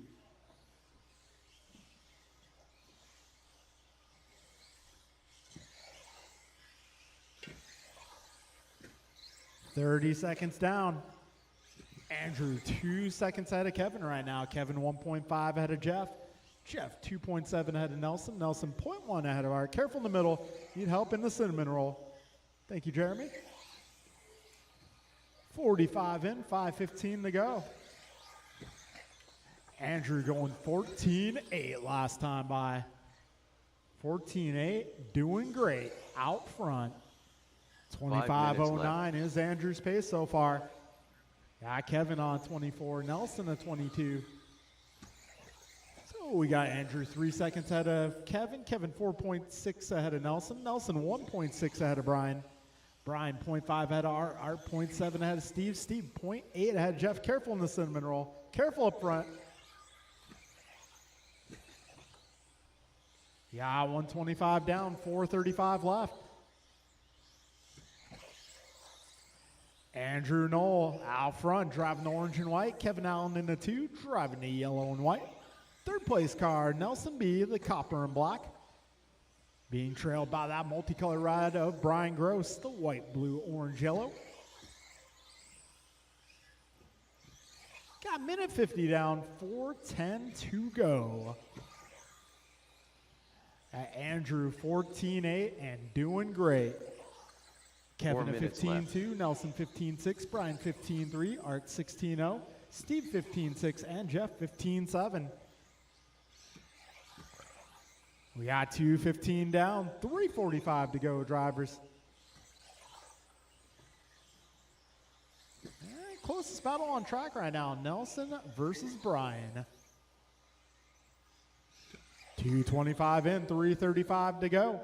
30 seconds down. Andrew 2 seconds ahead of Kevin right now. Kevin 1.5 ahead of Jeff. Jeff 2.7 ahead of Nelson. Nelson 0.1 ahead of Art. Careful in the middle. Need help in the cinnamon roll. Thank you, Jeremy. 45 in, 5:15 to go. Andrew going 14-8 last time by. 14-8, doing great out front. 25:09 is Andrew's pace so far. Yeah, Kevin on 24, Nelson at 22. So we got Andrew 3 seconds ahead of Kevin. Kevin 4.6 ahead of Nelson. Nelson 1.6 ahead of Brian. Brian 0.5 ahead of Art. Art 0.7 ahead of Steve. Steve 0.8 ahead of Jeff. Careful in the cinnamon roll. Careful up front. Yeah, 125 down, 4:35 left. Andrew Knoll out front, driving the orange and white. Kevin Allen in the 2, driving the yellow and white. Third place car, Nelson B, the copper and black. Being trailed by that multicolored ride of Brian Gross, the white, blue, orange, yellow. Got minute 50 down, 4:10 to go. Andrew 14-8 and doing great. Kevin at 15-2, Nelson 15-6, Brian 15-3, Art 16-0, Steve 15-6, and Jeff 15-7. We got 2:15 down, 3:45 to go, drivers. And closest battle on track right now, Nelson versus Brian. 2:25 in, 3:35 to go.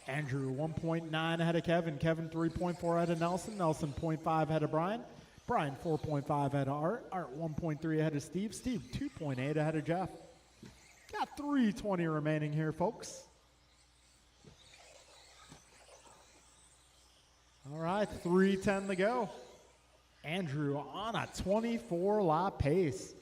Andrew 1.9 ahead of Kevin. Kevin 3.4 ahead of Nelson. Nelson 0.5 ahead of Brian. Brian 4.5 ahead of Art. Art 1.3 ahead of Steve. Steve 2.8 ahead of Jeff. Got 3:20 remaining here, folks. All right, 3:10 to go. Andrew on a 24-lap pace.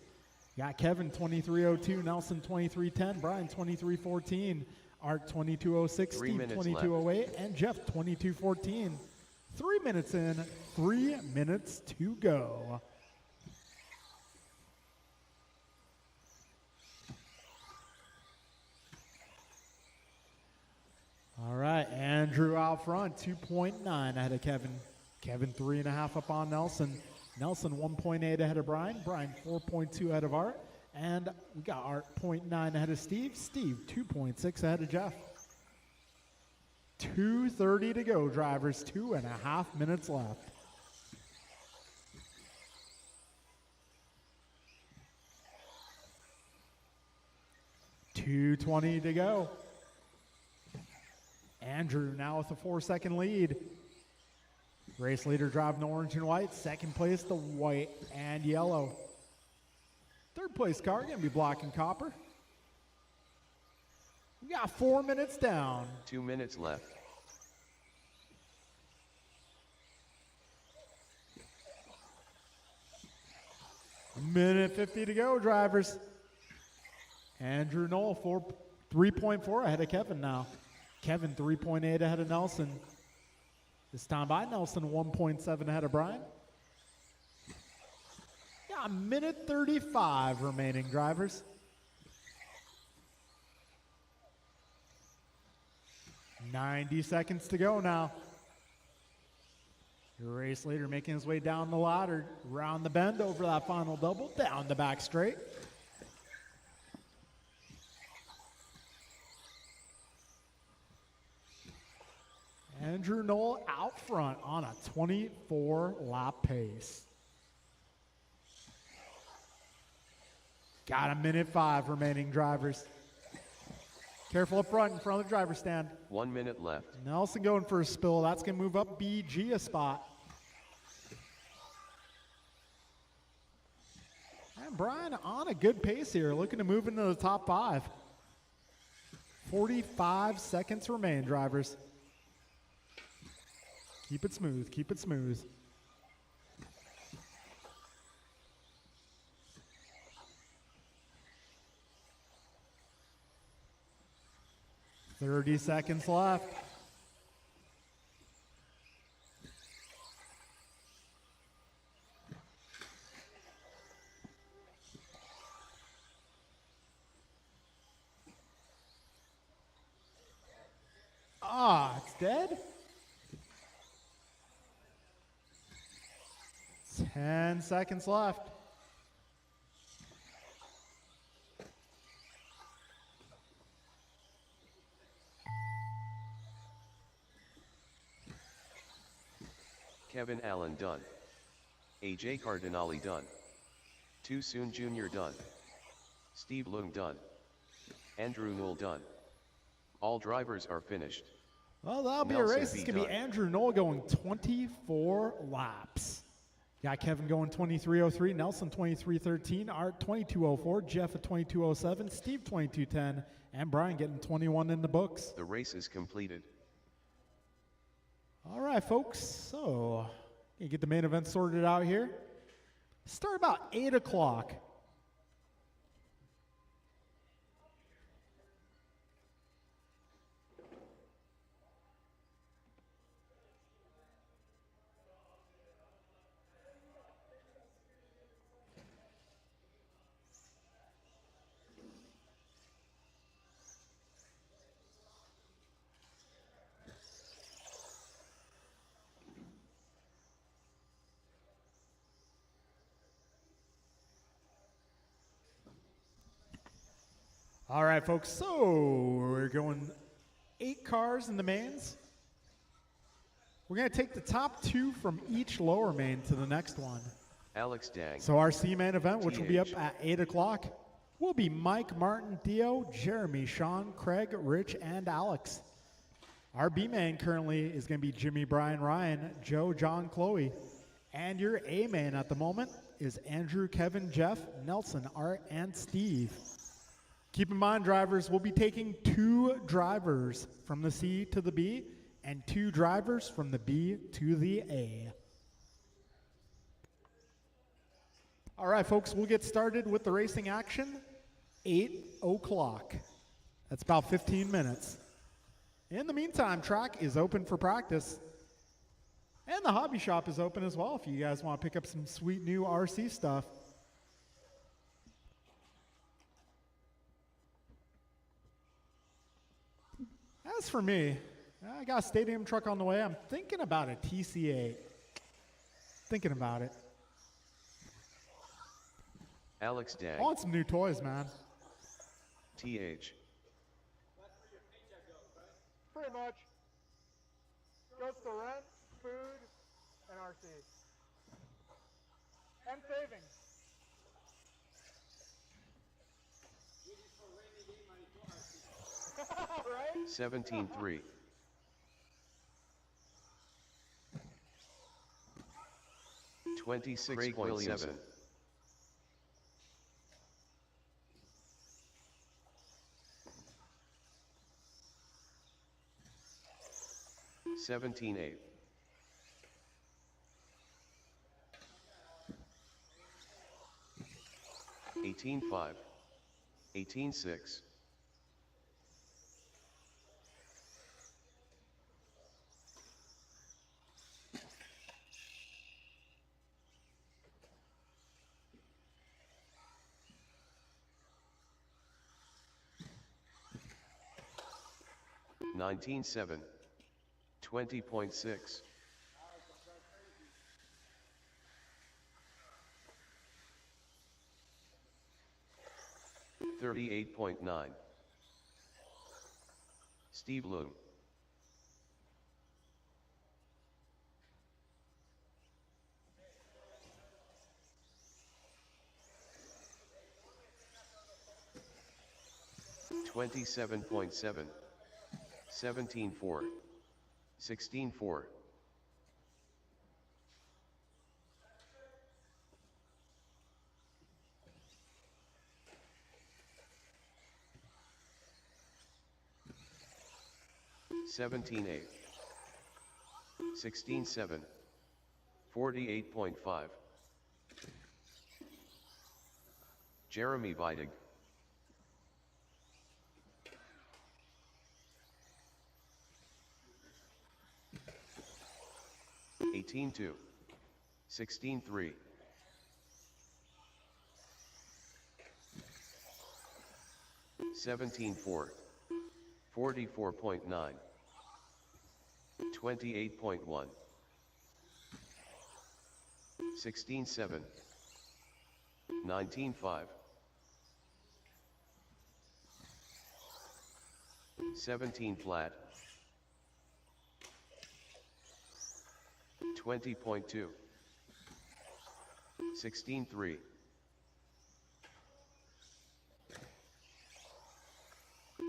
Got Kevin 23:02, Nelson 23:10, Brian 23:14, Art 22:06, Steve 22:08, and Jeff 22:14. 3 minutes in, 3 minutes to go. All right, Andrew out front, 2.9 ahead of Kevin. Kevin 3.5 up on Nelson. Nelson 1.8 ahead of Brian. Brian 4.2 ahead of Art. And we got Art 0.9 ahead of Steve. Steve 2.6 ahead of Jeff. 2:30 to go, drivers. 2.5 minutes left. $2:20 to go. Andrew now with a 4-second lead. Race leader driving the orange and white. Second place, the white and yellow. Third place car going to be black and copper. We got 4 minutes down. 2 minutes left. Minute 50 to go, drivers. Andrew Knoll, 3.4 ahead of Kevin now. Kevin 3.8 ahead of Nelson. This time by Nelson, 1.7 ahead of Brian. Yeah, minute 35 remaining, drivers. $90 seconds to go now. Your race leader making his way down the ladder, round the bend, over that final double, down the back straight. Andrew Knoll out front on a 24-lap pace. Got a minute 5 remaining, drivers. Careful up front in front of the driver's stand. 1 minute left. Nelson going for a spill. That's going to move up BG a spot. And Brian on a good pace here, looking to move into the top 5. 45 seconds remain, drivers. Keep it smooth, keep it smooth. $30 seconds left. Ah, it's dead? 10 seconds left. Kevin Allen done. AJ Cardinale done. Too Soon Jr. done. Steve Leung done. Andrew Knoll done. All drivers are finished. Well, that'll be Nelson a race. It's B. going to be done. Andrew Knoll going 24 laps. Got Kevin going 23:03, Nelson 23:13, Art 22:04, Jeff at 22:07, Steve 22:10, and Brian getting 21 in the books. The race is completed. All right, folks. So, you get the main event sorted out here. Start about 8 o'clock. All right, folks. So, we're going 8 cars in the mains. We're going to take the top 2 from each lower main to the next one. Alex Dang. So our C-main event, which will be up TH. at 8 o'clock, will be Mike, Martin, Theo, Jeremy, Sean, Craig, Rich, and Alex. Our B-main currently is going to be Jimmy, Brian, Ryan, Joe, John, Chloe. And your A-main at the moment is Andrew, Kevin, Jeff, Nelson, Art, and Steve. Keep in mind, drivers, we'll be taking 2 drivers from the C to the B and 2 drivers from the B to the A. All right, folks, we'll get started with the racing action. 8 o'clock. That's about 15 minutes. In the meantime, track is open for practice. And the hobby shop is open as well if you guys want to pick up some sweet new RC stuff. As for me, I got a stadium truck on the way. I'm thinking about a TC8. Thinking about it. Alex I Dang. want some new toys, man. TH. Pretty much. Goes to rent, food, and RC. And savings. Right? 17-3. 26.7. 17-8. 18-5. 18-6. 19-7. 20.6. 38.9. Steve Leung. $27.7. 17.4. 16.4. 17.8. 16.7. 48.5. Jeremy Vidig. 18-2. 16-3. 17-4. 44.9. 28.1, 16.7, 19.5, 17 flat, 20.2, 16.3,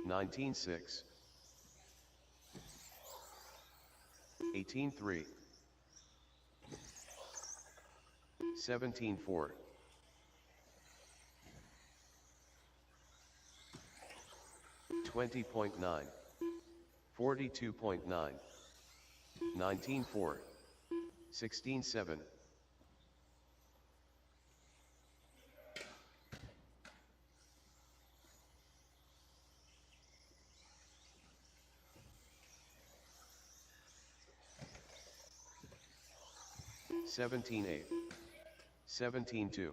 19.6, 18.3, 17.4, 20.9, 42.9, 19.4, 16.7, 17.8, 17.2,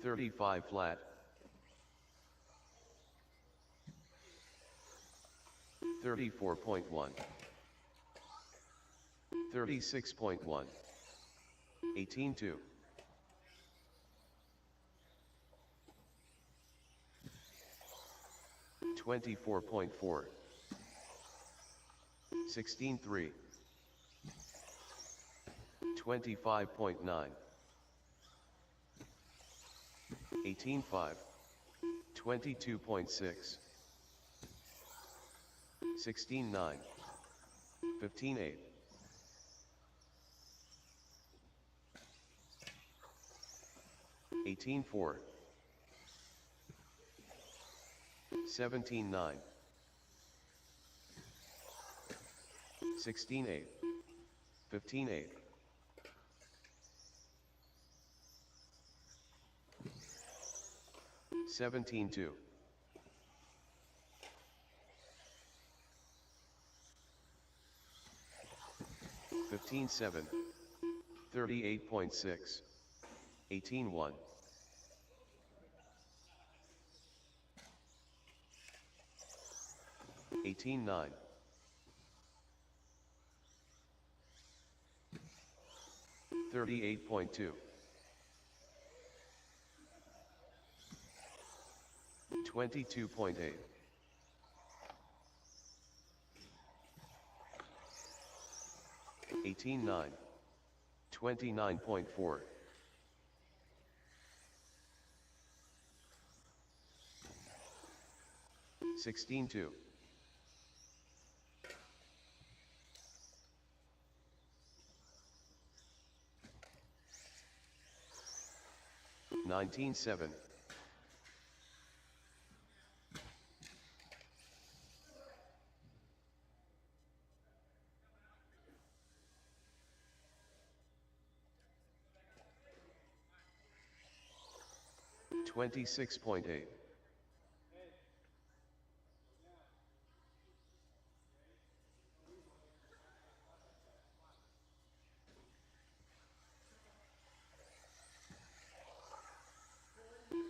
35 flat, 34.1, 36.1, 18.2, 24.4, 16.3, 25.9, 18.5, 22.6, 16.9, 15.8, 18.4, 17.9, 16.8, 15.8, 17.2, 15.7, 38.6, 18.1, 18.9, 38.2, 22.8, 18.9, 29.4, 16.2, 19.7, 26.8,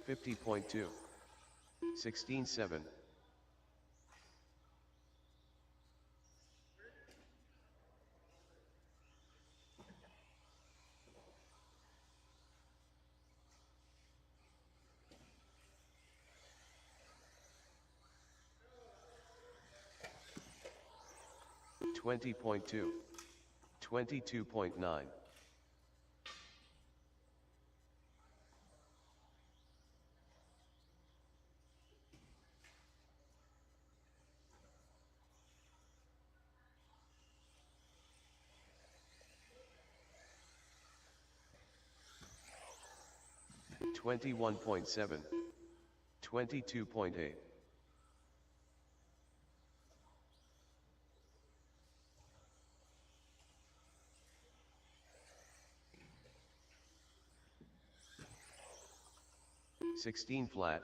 50.2, 16.7, 20.2, 22.9, 21.7, 22.8, 16 flat,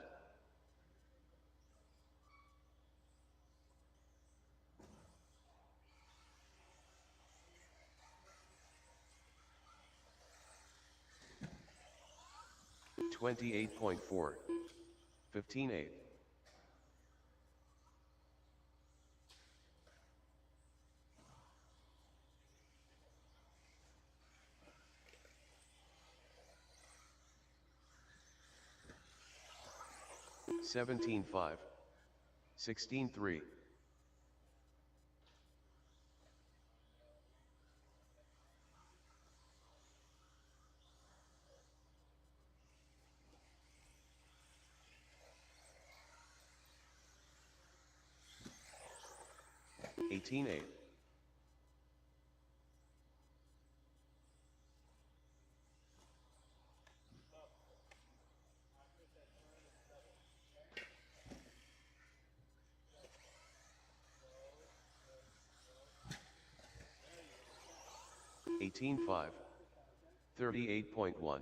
28.4, 15.8, 17-5, 16-3. Eighteen 8. Eighteen 5. 38.1.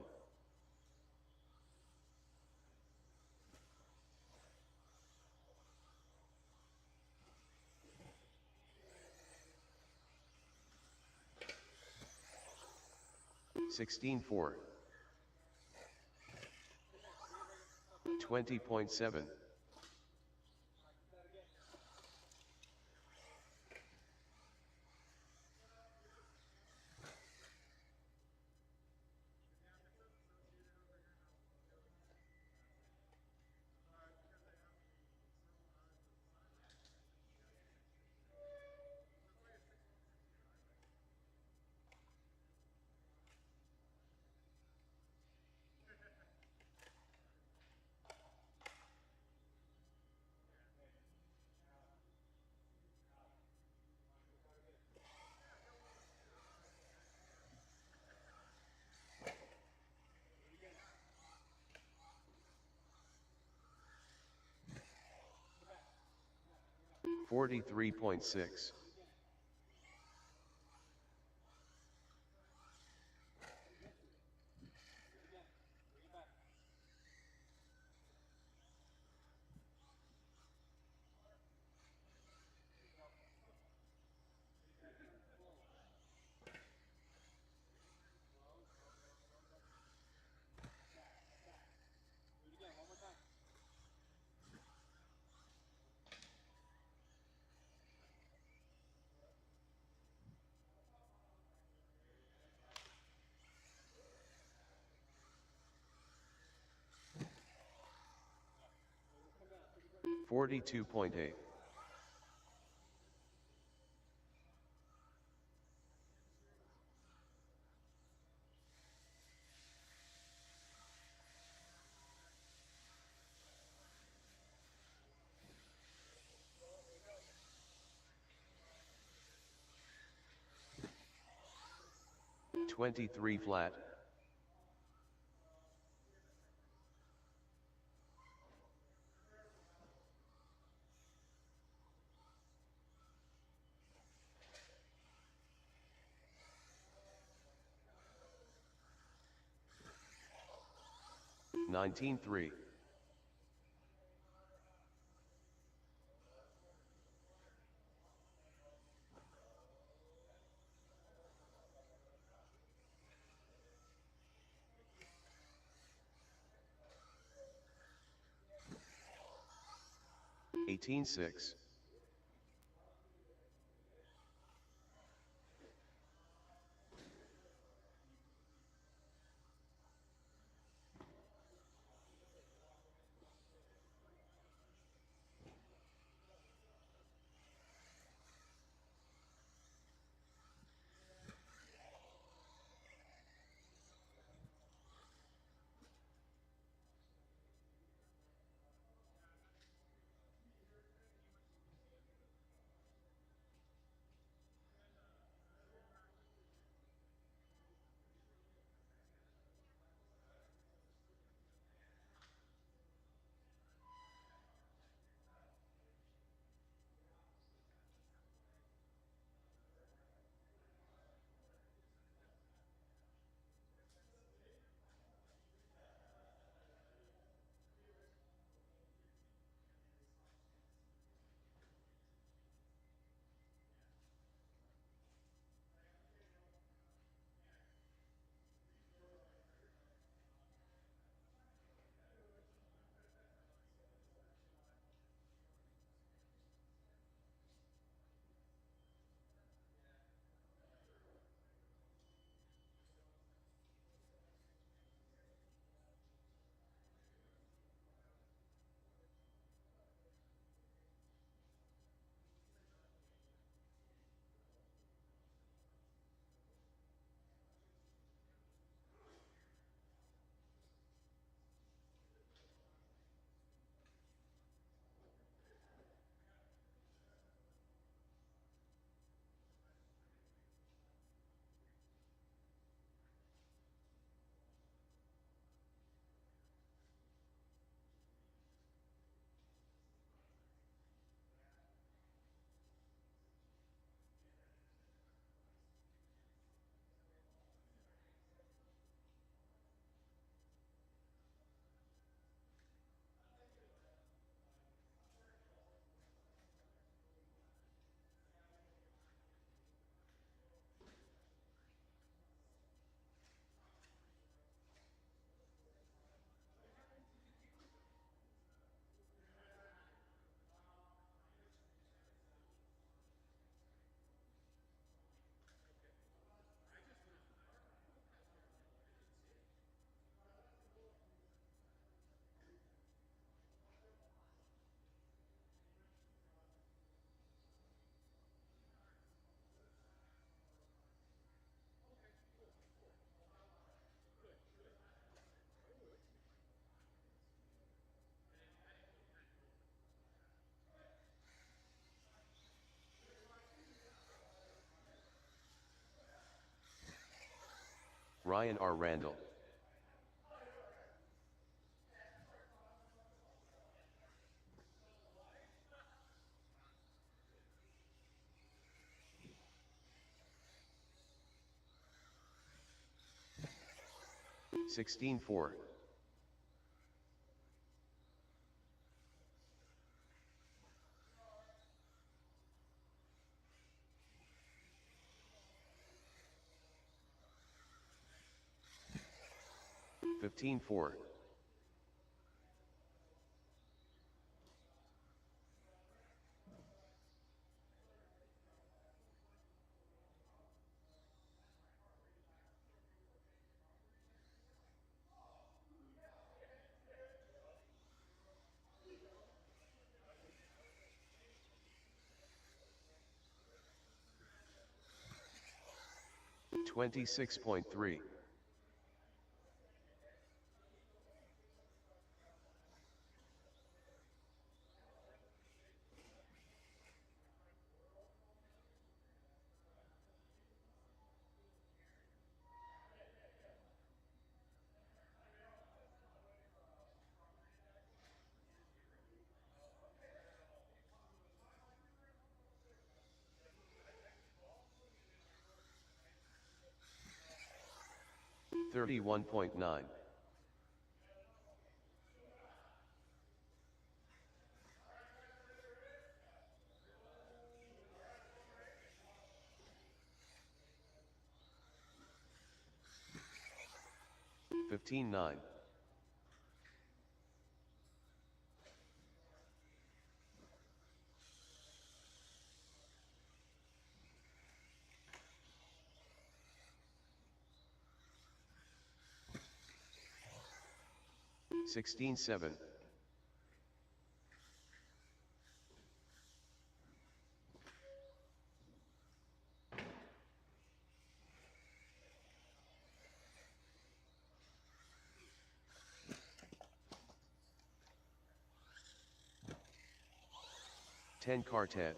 Sixteen 4. 20.7. $43.6. $42.8. $23 flat. $19.3. $18.6. Ryan R. Randall. $16.4. $15.4. $26.3. $31.9. $15.9. $16.7. $10 car Ted.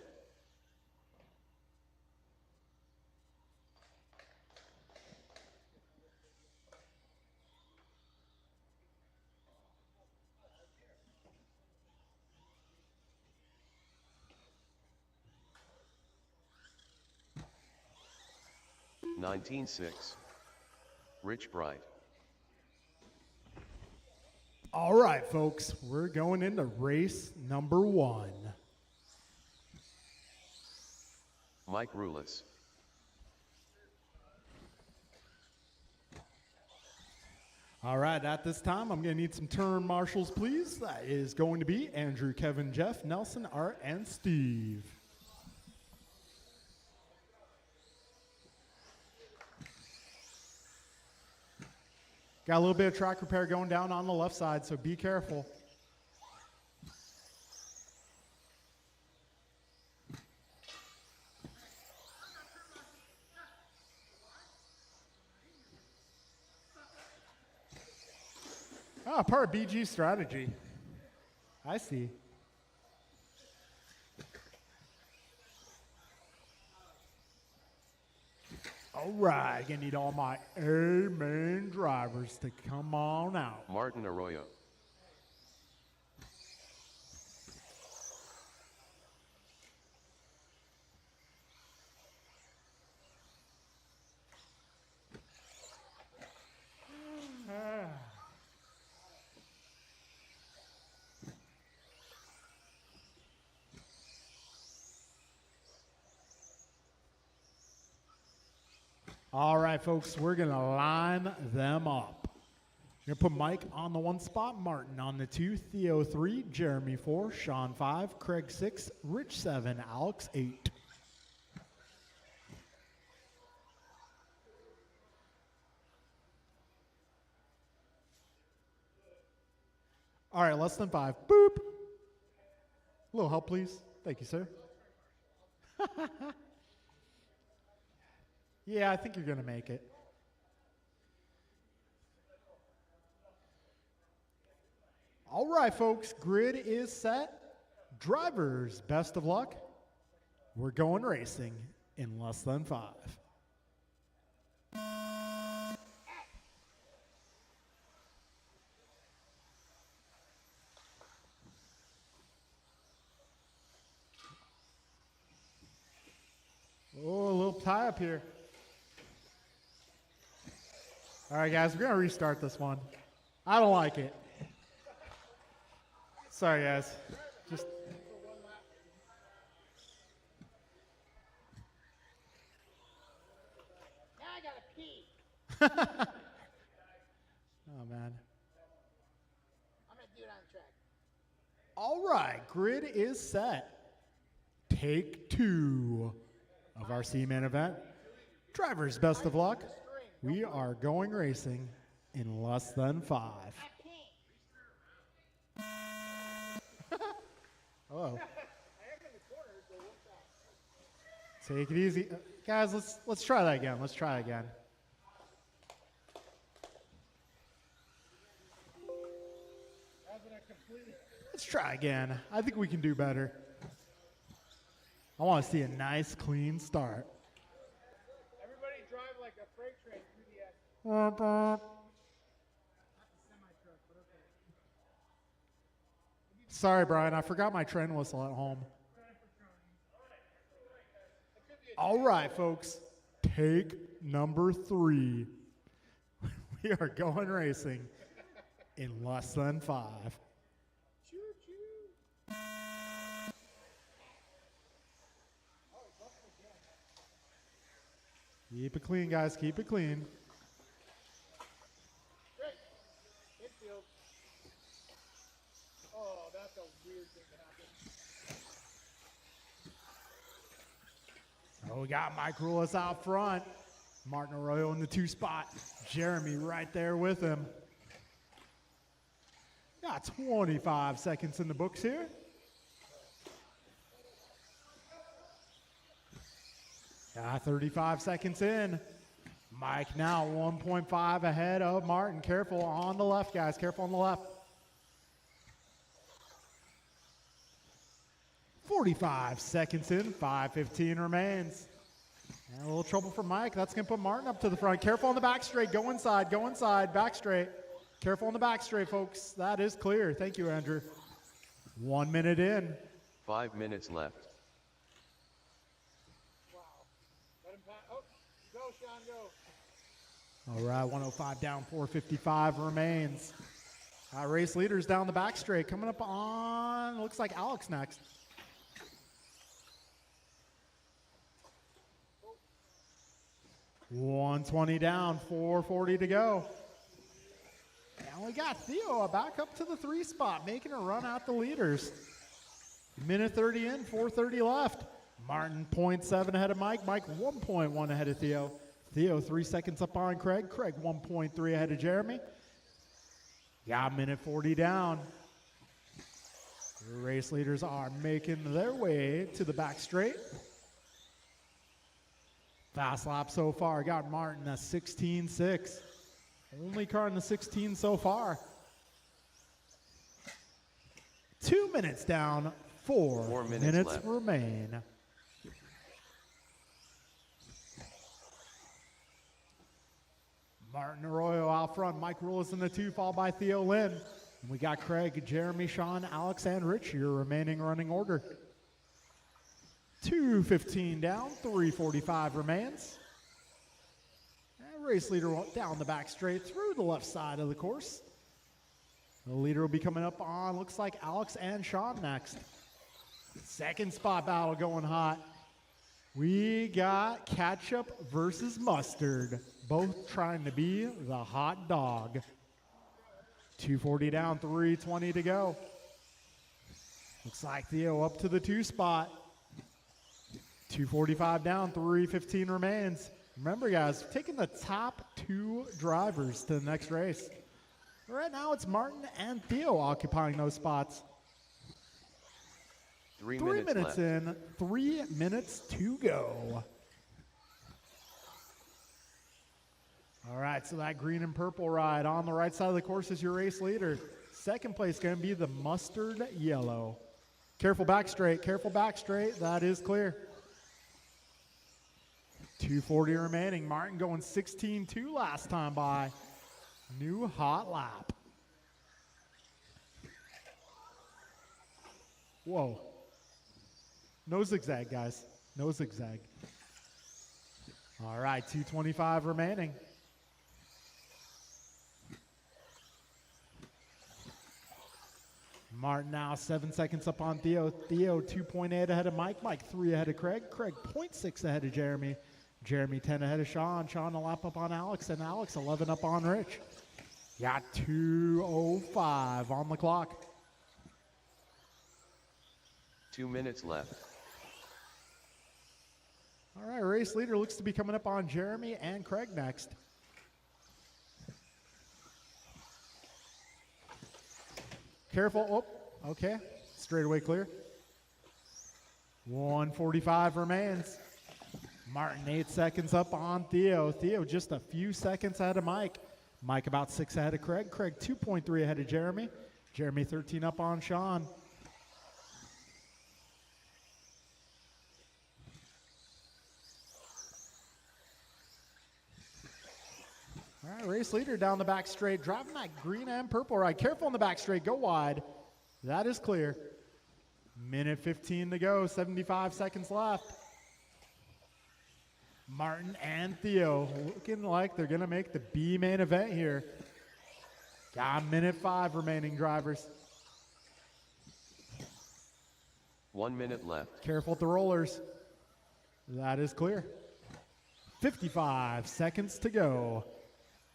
$19.6. Rich Bright. All right, folks, we're going into race number 1. Mike Rulis. All right, at this time, I'm going to need some turn marshals, please. That is going to be Andrew, Kevin, Jeff, Nelson, Art, and Steve. Got a little bit of track repair going down on the left side, so be careful. Ah, part of BG strategy. I see. All right, gonna need all my A-main drivers to come on out. Martin Arroyo. All right, folks, we're going to line them up. You're going to put Mike on the 1 spot, Martin on the 2, Theo 3, Jeremy 4, Sean 5, Craig 6, Rich 7, Alex 8. All right, less than 5. Boop. A little help, please. Thank you, sir. Yeah, I think you're going to make it. All right, folks, grid is set. Drivers, best of luck. We're going racing in less than 5. tie up here. All right, guys, we're going to restart this one. I don't like it. Sorry, guys. Just. Now I gotta pee. Oh, man. I'm gonna do it on the track. All right, grid is set. Take 2 of our C-Man event. Drivers, best of luck. We are going racing in less than 5. Hello. Take it easy. Guys, let's try that again. Let's try again. Let's try again. I think we can do better. I want to see a nice, clean start. Everybody drive like a freight train through the X. Sorry, Brian. I forgot my train whistle at home. All right, folks. Take number 3. We are going racing in less than 5. Keep it clean, guys. Keep it clean. Great. Infield. Oh, that's a weird thing to happen. Oh, we got Mike Rulis out front. Martin Arroyo in the 2 spot. Jeremy right there with him. Got 25 seconds in the books here. Got 35 seconds in. Mike now 1.5 ahead of Martin. Careful on the left, guys. Careful on the left. 45 seconds in. 5:15 remains. And a little trouble for Mike. That's going to put Martin up to the front. Careful on the back straight. Go inside. Go inside. Back straight. Careful on the back straight, folks. That is clear. Thank you, Andrew. 1 minute in. 5 minutes left. Wow. Let him pass. Oh, go, Sean, go. All right, 105 down, 455 remains. Race leaders down the back straight. Coming up on, looks like Alex next. $120 down, 440 to go. And we got Theo back up to the 3 spot, making a run out the leaders. Minute 30 in, 4:30 left. Martin 0.7 ahead of Mike. Mike 1.1 ahead of Theo. Theo 3 seconds up on Craig. Craig 1.3 ahead of Jeremy. Got minute 40 down. The race leaders are making their way to the back straight. Fast lap so far. Got Martin at 16.6. Only car in the 16 so far. 2 minutes down. 4 minutes left. remain. Martin Arroyo out front. Mike Rulis in the 2, followed by Theo Lynn. And we got Craig, Jeremy, Sean, Alex, and Rich, your remaining running order. 2:15 down, 3:45 remains. And race leader down the back straight through the left side of the course. The leader will be coming up on, looks like Alex and Sean next. Second spot battle going hot. We got ketchup versus mustard, both trying to be the hot dog. 240 down, 320 to go. Looks like Theo up to the 2 spot. 245 down, 315 remains. Remember, guys, taking the top 2 drivers to the next race. Right now, it's Martin and Theo occupying those spots. 3 3 minutes minutes left. in, 3 minutes to go. All right, so that green and purple ride on the right side of the course is your race leader. Second place going to be the mustard yellow. Careful back straight, careful back straight. That is clear. 240 remaining. Martin going 16.2 last time by. New hot lap. Whoa. No zigzag, guys. No zigzag. All right, 2:25 remaining. Martin now 7 seconds up on Theo. Theo 2.8 ahead of Mike. Mike 3 ahead of Craig. Craig 0.6 ahead of Jeremy. Jeremy 10 ahead of Sean. Sean a lap up on Alex. And Alex 11 up on Rich. Got 2:05 on the clock. 2 minutes left. All right, race leader looks to be coming up on Jeremy and Craig next. Careful. Oh, okay. Straightaway clear. 1:45 remains. Martin 8 seconds up on Theo. Theo just a few seconds ahead of Mike. Mike about 6 ahead of Craig. Craig 2.3 ahead of Jeremy. Jeremy 13 up on Sean. All right, race leader down the back straight, driving that green and purple ride. Careful on the back straight, go wide. That is clear. Minute 15 to go, 75 seconds left. Martin and Theo looking like they're gonna make the B main event here. Got minute 5 remaining, drivers. 1 minute left. Careful with the rollers. That is clear. 55 seconds to go.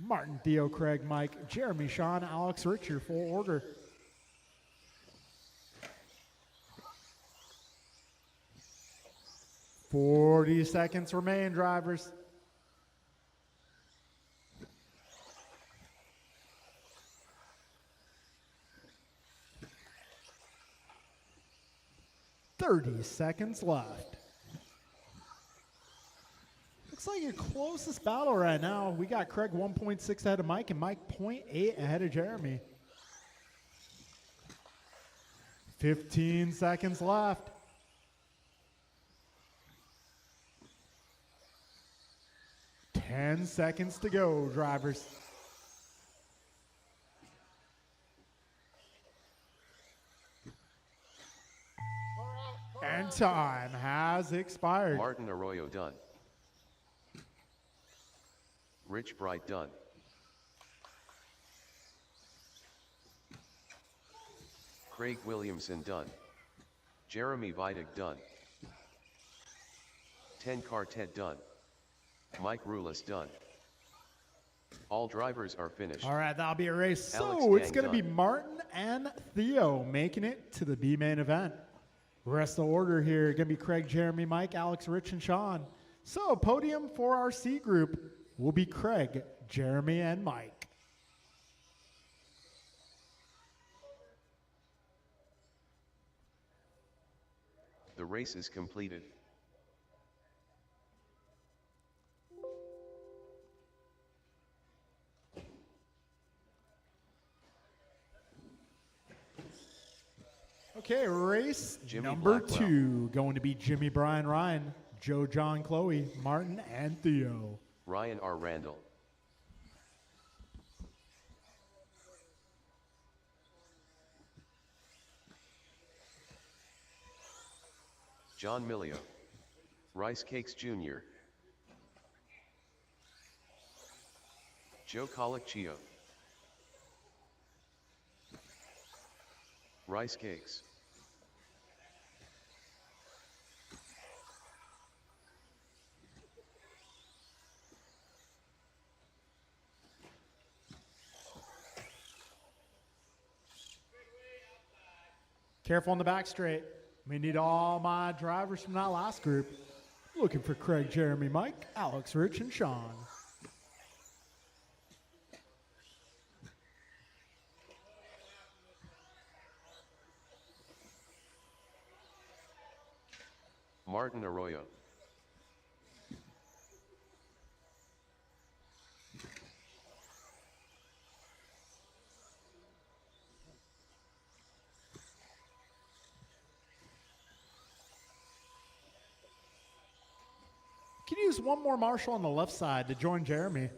Martin, Theo, Craig, Mike, Jeremy, Sean, Alex, Rich, your full order. "40 seconds remain, drivers. "30 seconds left. Looks like your closest battle right now. We got Craig 1.6 ahead of Mike and Mike 0.8 ahead of Jeremy. 15 seconds left. "10 seconds to go, drivers. And time has expired. Martin Arroyo done. Rich Bright done. Craig Williamson done. Jeremy Vidic done. 10 Quartet done. Mike Rulis done. All drivers are finished. All right, that'll be a race. Alex So it's Tang going to be done. Martin and Theo making it to the B main event. Rest of the order here going to be Craig, Jeremy, Mike, Alex, Rich, and Sean. So podium for our C group will be Craig, Jeremy, and Mike. The race is completed. Okay, race Jimmy number Blackwell. 2 going to be Jimmy, Brian, Ryan, Joe, John, Chloe, Martin, and Theo. Ryan R. Randall. John Milio. Rice Cakes Jr. Joe Colicchio. Rice Cakes. Careful on the back straight. We need all my drivers from that last group. Looking for Craig, Jeremy, Mike, Alex, Rich, and Sean. Martin Arroyo. Can you use one more marshal on the left side to join Jeremy?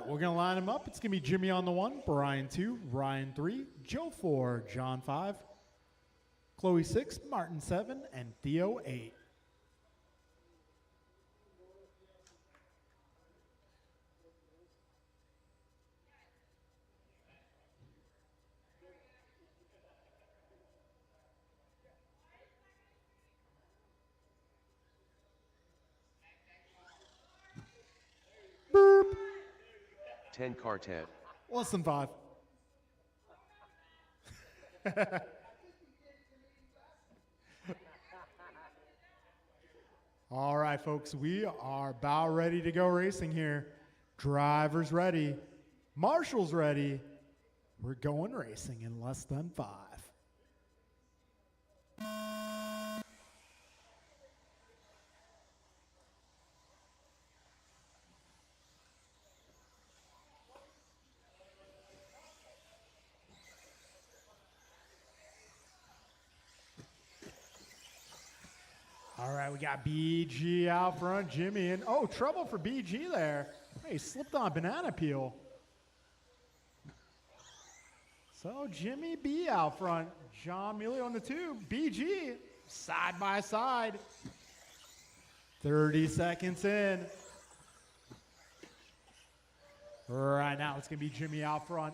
we're going to line them up. It's going to be Jimmy on the 1, Brian 2, Ryan 3, Joe 4, John 5, Chloe 6, Martin 7, and Theo 8. Boop. 10 quartet. Less than 5. All right, folks, we are about ready to go racing here. Drivers ready. Marshall's ready. We're going racing in less than 5. All right, we got BG out front, Jimmy, and oh, trouble for BG there. Hey, he slipped on a banana peel. So Jimmy B out front, John Mealy on the 2, BG side by side. 30 seconds in. Right now, it's going to be Jimmy out front,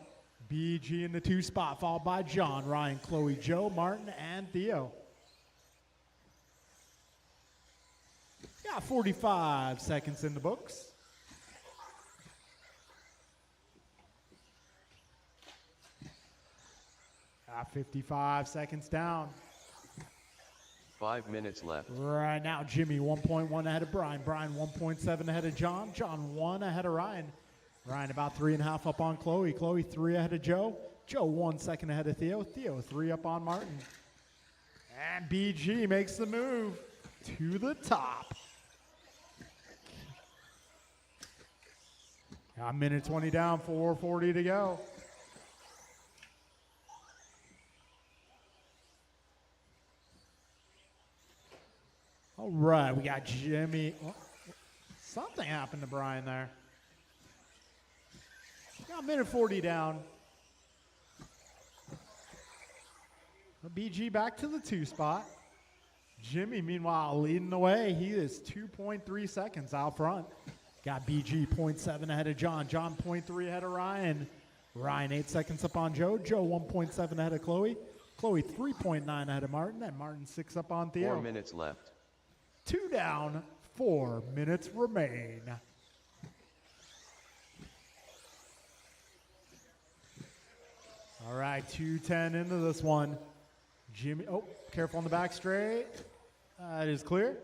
BG in the 2 spot, followed by John, Ryan, Chloe, Joe, Martin, and Theo. Got 45 seconds in the books. Got 55 seconds down. 5 minutes left. Right now, Jimmy 1.1 ahead of Brian. Brian 1.7 ahead of John. John 1 ahead of Ryan. Ryan about 3.5 up on Chloe. Chloe 3 ahead of Joe. Joe 1 second ahead of Theo. Theo 3 up on Martin. And BG makes the move to the top. Got a minute 20 down, 4:40 to go. All right, we got Jimmy. Oh, something happened to Brian there. Got a minute 40 down. BG back to the 2 spot. Jimmy, meanwhile, leading the way. He is 2.3 seconds out front. Got BG 0.7 ahead of John. John 0.3 ahead of Ryan. Ryan 8 seconds up on Joe. Joe 1.7 ahead of Chloe. Chloe 3.9 ahead of Martin. And Martin 6 up on Theo. 4 minutes left. 2 down, 4 minutes remain. All right, 2:10 into this one. Jimmy, oh, careful on the back straight. It is clear.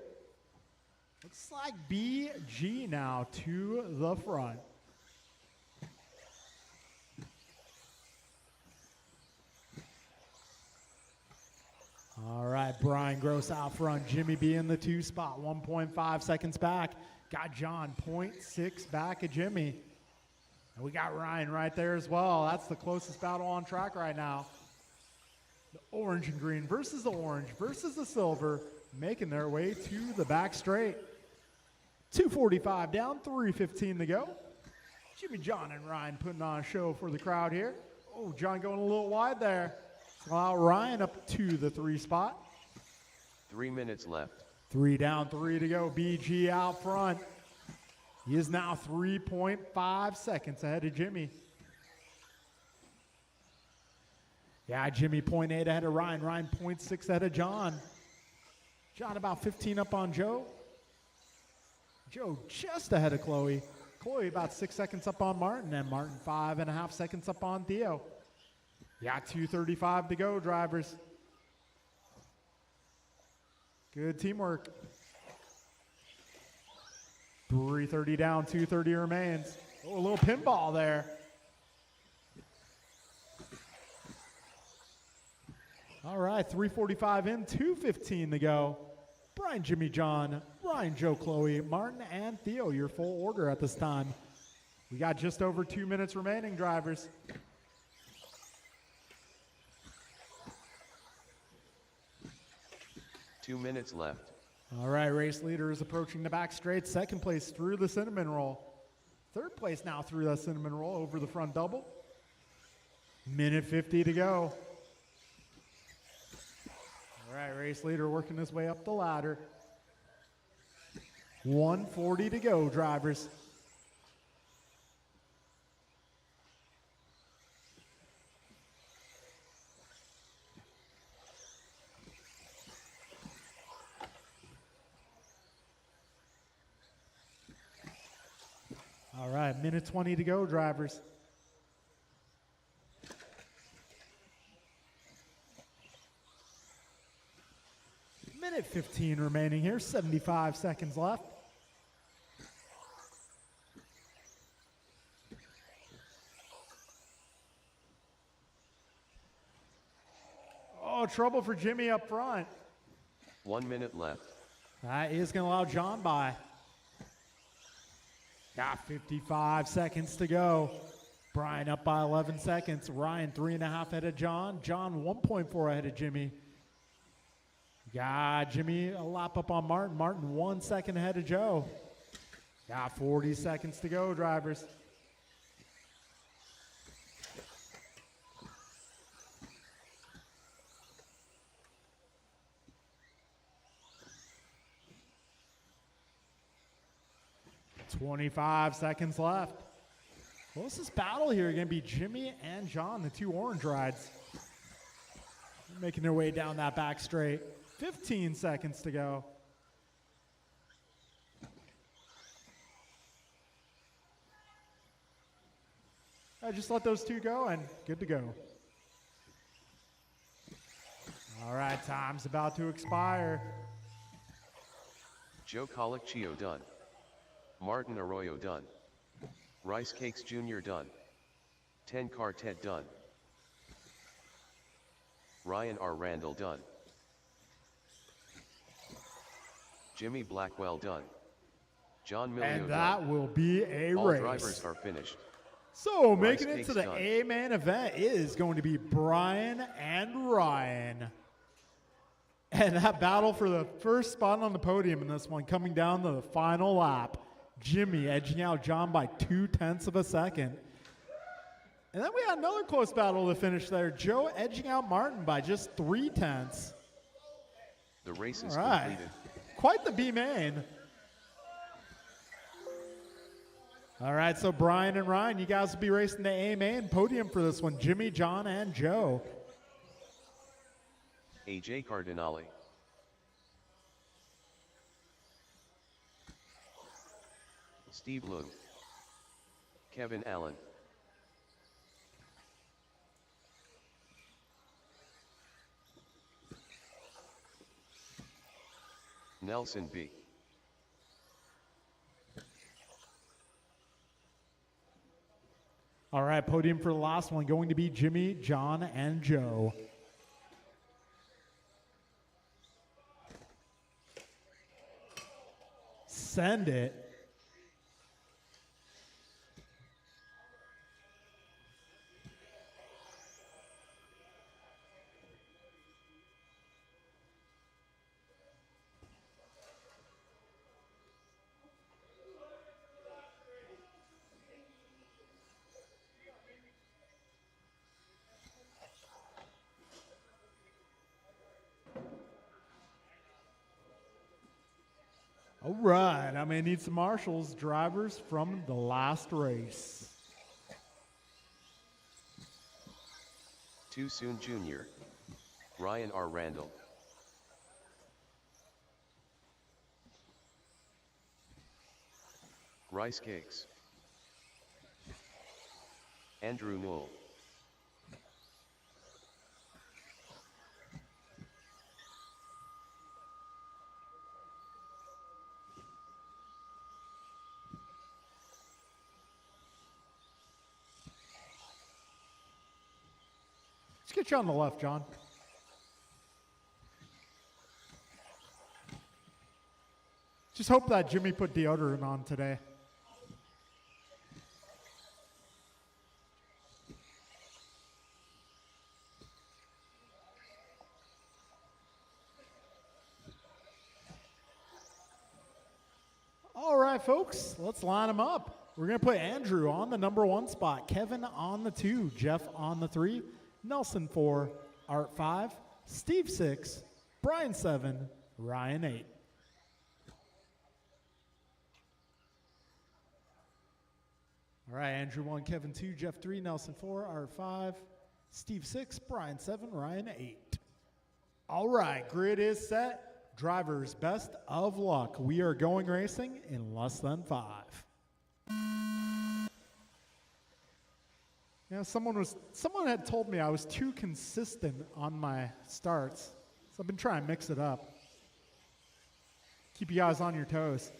Looks like BG now to the front. All right, Brian Gross out front. Jimmy B in the 2 spot, 1.5 seconds back. Got John 0.6 back of Jimmy. And we got Ryan right there as well. That's the closest battle on track right now. The orange and green versus the orange versus the silver, making their way to the back straight. 2:45 down, 3:15 to go. Jimmy, John, and Ryan putting on a show for the crowd here. Oh, John going a little wide there. Allow Ryan up to the 3 spot. 3 minutes left. 3 down, 3 to go. BG out front. He is now 3.5 seconds ahead of Jimmy. Yeah, Jimmy 0.8 ahead of Ryan. Ryan 0.6 ahead of John. John about 15 up on Joe. Joe just ahead of Chloe. Chloe about 6 seconds up on Martin. And Martin 5.5 seconds up on Theo. Yeah, 2:35 to go, drivers. Good teamwork. 3:30 down, 2:30 remains. Oh, a little pinball there. All right, 3:45 in, 2:15 to go. Brian, Jimmy, John, Ryan, Joe, Chloe, Martin, and Theo, your full order at this time. We got just over 2 minutes remaining, drivers. Two minutes left. All right, race leader is approaching the back straight. Second place through the cinnamon roll. Third place now through that cinnamon roll over the front double. Minute 50 to go. All right, race leader working his way up the ladder. 1:40 to go, drivers. All right, minute 20 to go, drivers. Minute 15 remaining here, 75 seconds left. Oh, trouble for Jimmy up front. 1 minute left. That is going to allow John by. Got 55 seconds to go. Brian up by 11 seconds. Ryan 3.5 ahead of John. John 1.4 ahead of Jimmy. Got Jimmy a lap up on Martin. Martin 1 second ahead of Joe. Got 40 seconds to go, drivers. $25 seconds left. Closest battle here going to be Jimmy and John, the two orange rides. Making their way down that back straight. 15 seconds to go. I just let those two go and good to go. All right, time's about to expire. Joe Colicchio done. Martin Arroyo done. Rice Cakes Jr. done. 10 Quartet done. Ryan R. Randall done. Jimmy Blackwell done. John Millio And done. that will be a All race. drivers are finished. So Rice making it Cakes to the done. A-main event is going to be Brian and Ryan. And that battle for the first spot on the podium in this one coming down to the final lap. Jimmy edging out John by 0.2 of a second. And then we had another close battle to finish there. Joe edging out Martin by just 0.3. The race is All right. completed. Quite the B-main. All right, so Brian and Ryan, you guys will be racing the A-main podium for this one. Jimmy, John, and Joe. AJ Cardinale. Steve Lung. Kevin Allen. Nelson B. All right, podium for the last one going to be Jimmy, John, and Joe. Send it. All right, I'm going to need some marshals, drivers from the last race. Too Soon Jr. Ryan R. Randall. Rice Cakes. Andrew Newell. Let's get you on the left, John. Just hope that Jimmy put deodorant on today. All right, folks, let's line them up. We're going to put Andrew on the number 1 spot, Kevin on the 2, Jeff on the 3, Nelson 4, Art 5, Steve 6, Brian 7, Ryan 8. All right, Andrew 1, Kevin 2, Jeff 3, Nelson 4, Art 5, Steve 6, Brian 7, Ryan 8. All right, grid is set. Drivers, best of luck. We are going racing in less than 5. Yeah, someone had told me I was too consistent on my starts, so I've been trying to mix it up. Keep you guys on your toes.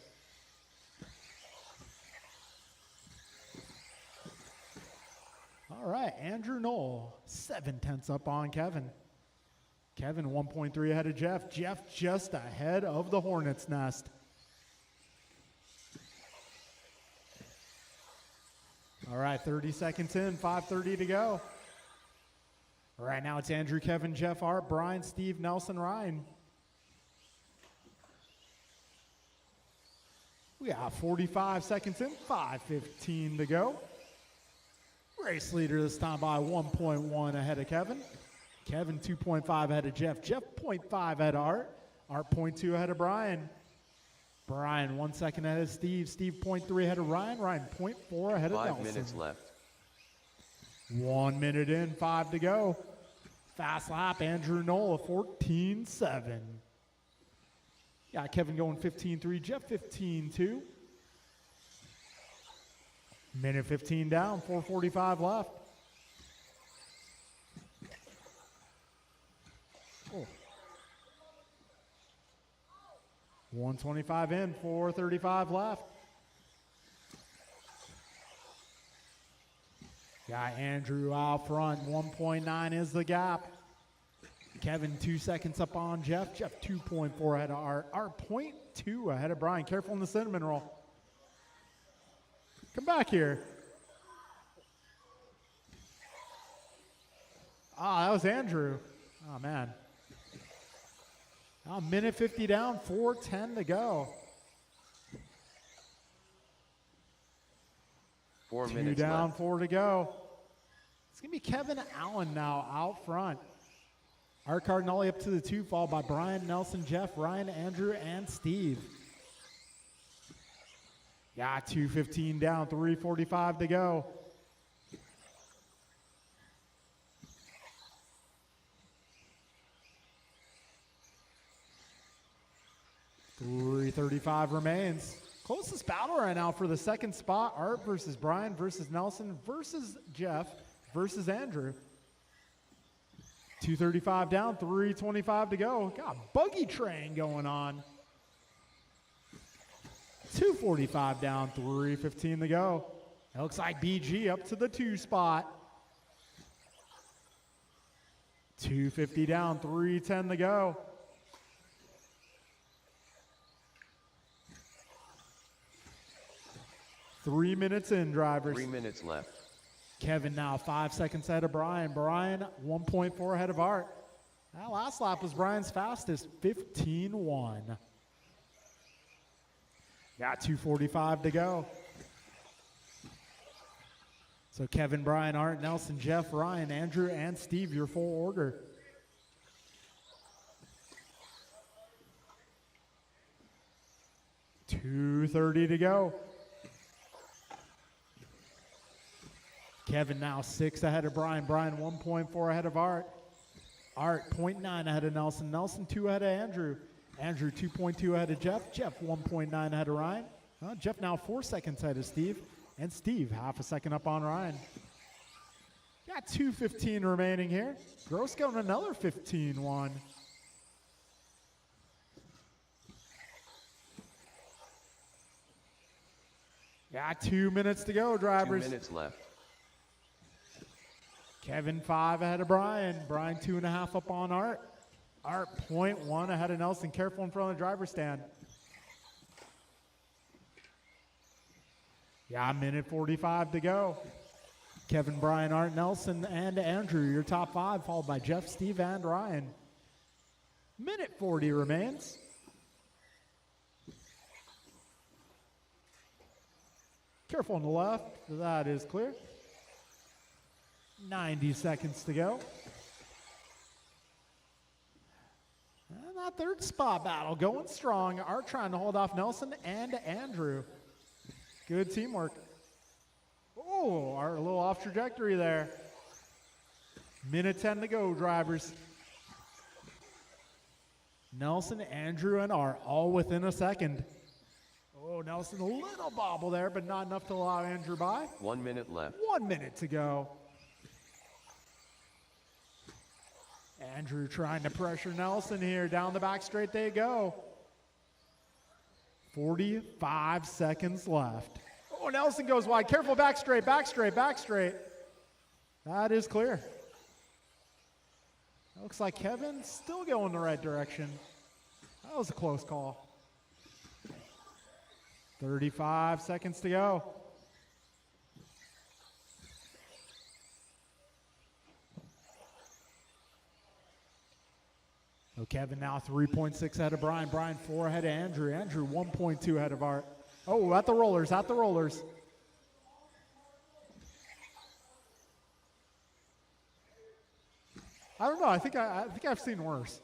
All right, Andrew Knoll, 7/10 up on Kevin. Kevin 1.3 ahead of Jeff. Jeff just ahead of the Hornets' nest. All right, 30 seconds in, 5:30 to go. Right now it's Andrew, Kevin, Jeff, Art, Brian, Steve, Nelson, Ryan. We got 45 seconds in, 5:15 to go. Race leader this time by 1.1 ahead of Kevin. Kevin 2.5 ahead of Jeff. Jeff 0.5 ahead of Art. Art 0.2 ahead of Brian. Brian 1 second ahead of Steve. Steve 0.3 ahead of Ryan. Ryan 0.4 ahead of Nelson. 5 minutes left. 1 minute in, 5 to go. Fast lap, Andrew Knoll, 14.7. Got Kevin going 15.3, Jeff 15.2. Minute 15 down, 4:45 left. Oh. 125 in, 4:35 left. Got Andrew out front, 1.9 is the gap. Kevin 2 seconds up on Jeff. Jeff 2.4 ahead of Art. Art 0.2 ahead of Brian. Careful in the cinnamon roll. Come back here. Ah, that was Andrew. Oh, man. Now, minute 50 down, 4:10 to go. 4 2 minutes down, left. 4 to go. It's going to be Kevin Allen now out front. Art Cardinale up to the 2, followed by Brian, Nelson, Jeff, Ryan, Andrew, and Steve. Yeah, 2:15 down, 3:45 to go. $3:35 remains. Closest battle right now for the second spot. Art versus Brian versus Nelson versus Jeff versus Andrew. 2:35 down, 3:25 to go. Got a buggy train going on. 2:45 down, 3:15 to go. It looks like BG up to the 2 spot. 2:50 down, 3:10 to go. Three minutes in, drivers. 3 minutes left. Kevin now 5 seconds ahead of Brian. Brian 1.4 ahead of Art. That last lap was Brian's fastest, 15.1. Got 2:45 to go. So Kevin, Brian, Art, Nelson, Jeff, Ryan, Andrew, and Steve, your full order. $2:30 to go. Kevin now 6 ahead of Brian. Brian 1.4 ahead of Art. Art 0.9 ahead of Nelson. Nelson 2 ahead of Andrew. Andrew 2.2 ahead of Jeff. Jeff 1.9 ahead of Ryan. Jeff now 4 seconds ahead of Steve. And Steve half a second up on Ryan. Got 2:15 remaining here. Gross going another 15.1. Got 2 minutes to go, 2 drivers. minutes left. Kevin 5 ahead of Brian. Brian 2.5 up on Art. Art 0.1 ahead of Nelson. Careful in front of the driver's stand. Yeah, minute 45 to go. Kevin, Brian, Art, Nelson, and Andrew, your top 5, followed by Jeff, Steve, and Ryan. Minute 40 remains. Careful on the left. That is clear. 90 seconds to go. And that third spot battle going strong. Art trying to hold off Nelson and Andrew. Good teamwork. Oh, Art a little off trajectory there. Minute 10 to go, drivers. Nelson, Andrew, and Art all within a second. Oh, Nelson, a little bobble there, but not enough to allow Andrew by. 1 minute left. 1 minute to go. Andrew trying to pressure Nelson here. Down the back straight they go. 45 seconds left. Oh, Nelson goes wide. Careful, back straight, back straight, back straight. That is clear. Looks like Kevin's still going the right direction. That was a close call. 35 seconds to go. So Kevin now 3.6 ahead of Brian. Brian 4 ahead of Andrew. Andrew 1.2 ahead of Art. Oh, at the rollers, at the rollers. I don't know. I think I've seen worse.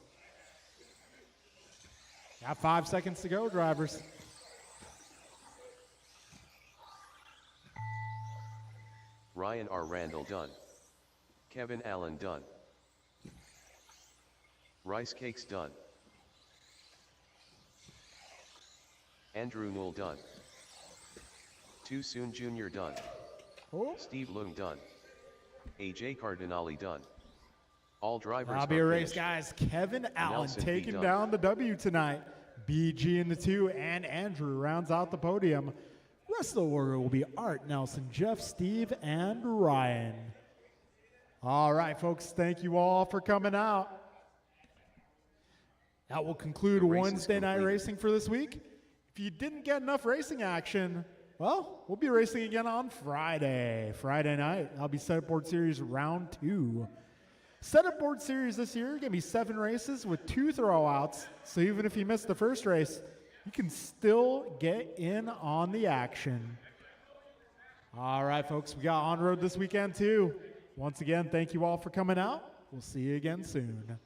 Got 5 seconds to go, drivers. Ryan R. Randall done. Kevin Allen done. Rice Cakes done. Andrew Newell done. Too Soon Jr. done. Oh. Steve Leung done. AJ Cardinale done. All drivers That'll be are a race, finished. guys. Kevin Allen Nelson B. taking Dunn. down the W tonight. BG in the 2 and Andrew rounds out the podium. Rest of the order will be Art, Nelson, Jeff, Steve, and Ryan. All right, folks. Thank you all for coming out. That will conclude The race is Wednesday night completed. racing for this week. If you didn't get enough racing action, well, we'll be racing again on Friday night. That'll be Setup Board Series Round 2. Setup Board Series this year, going to be 7 races with 2 throwouts. So even if you missed the first race, you can still get in on the action. All right, folks, we got on road this weekend too. Once again, thank you all for coming out. We'll see you again soon.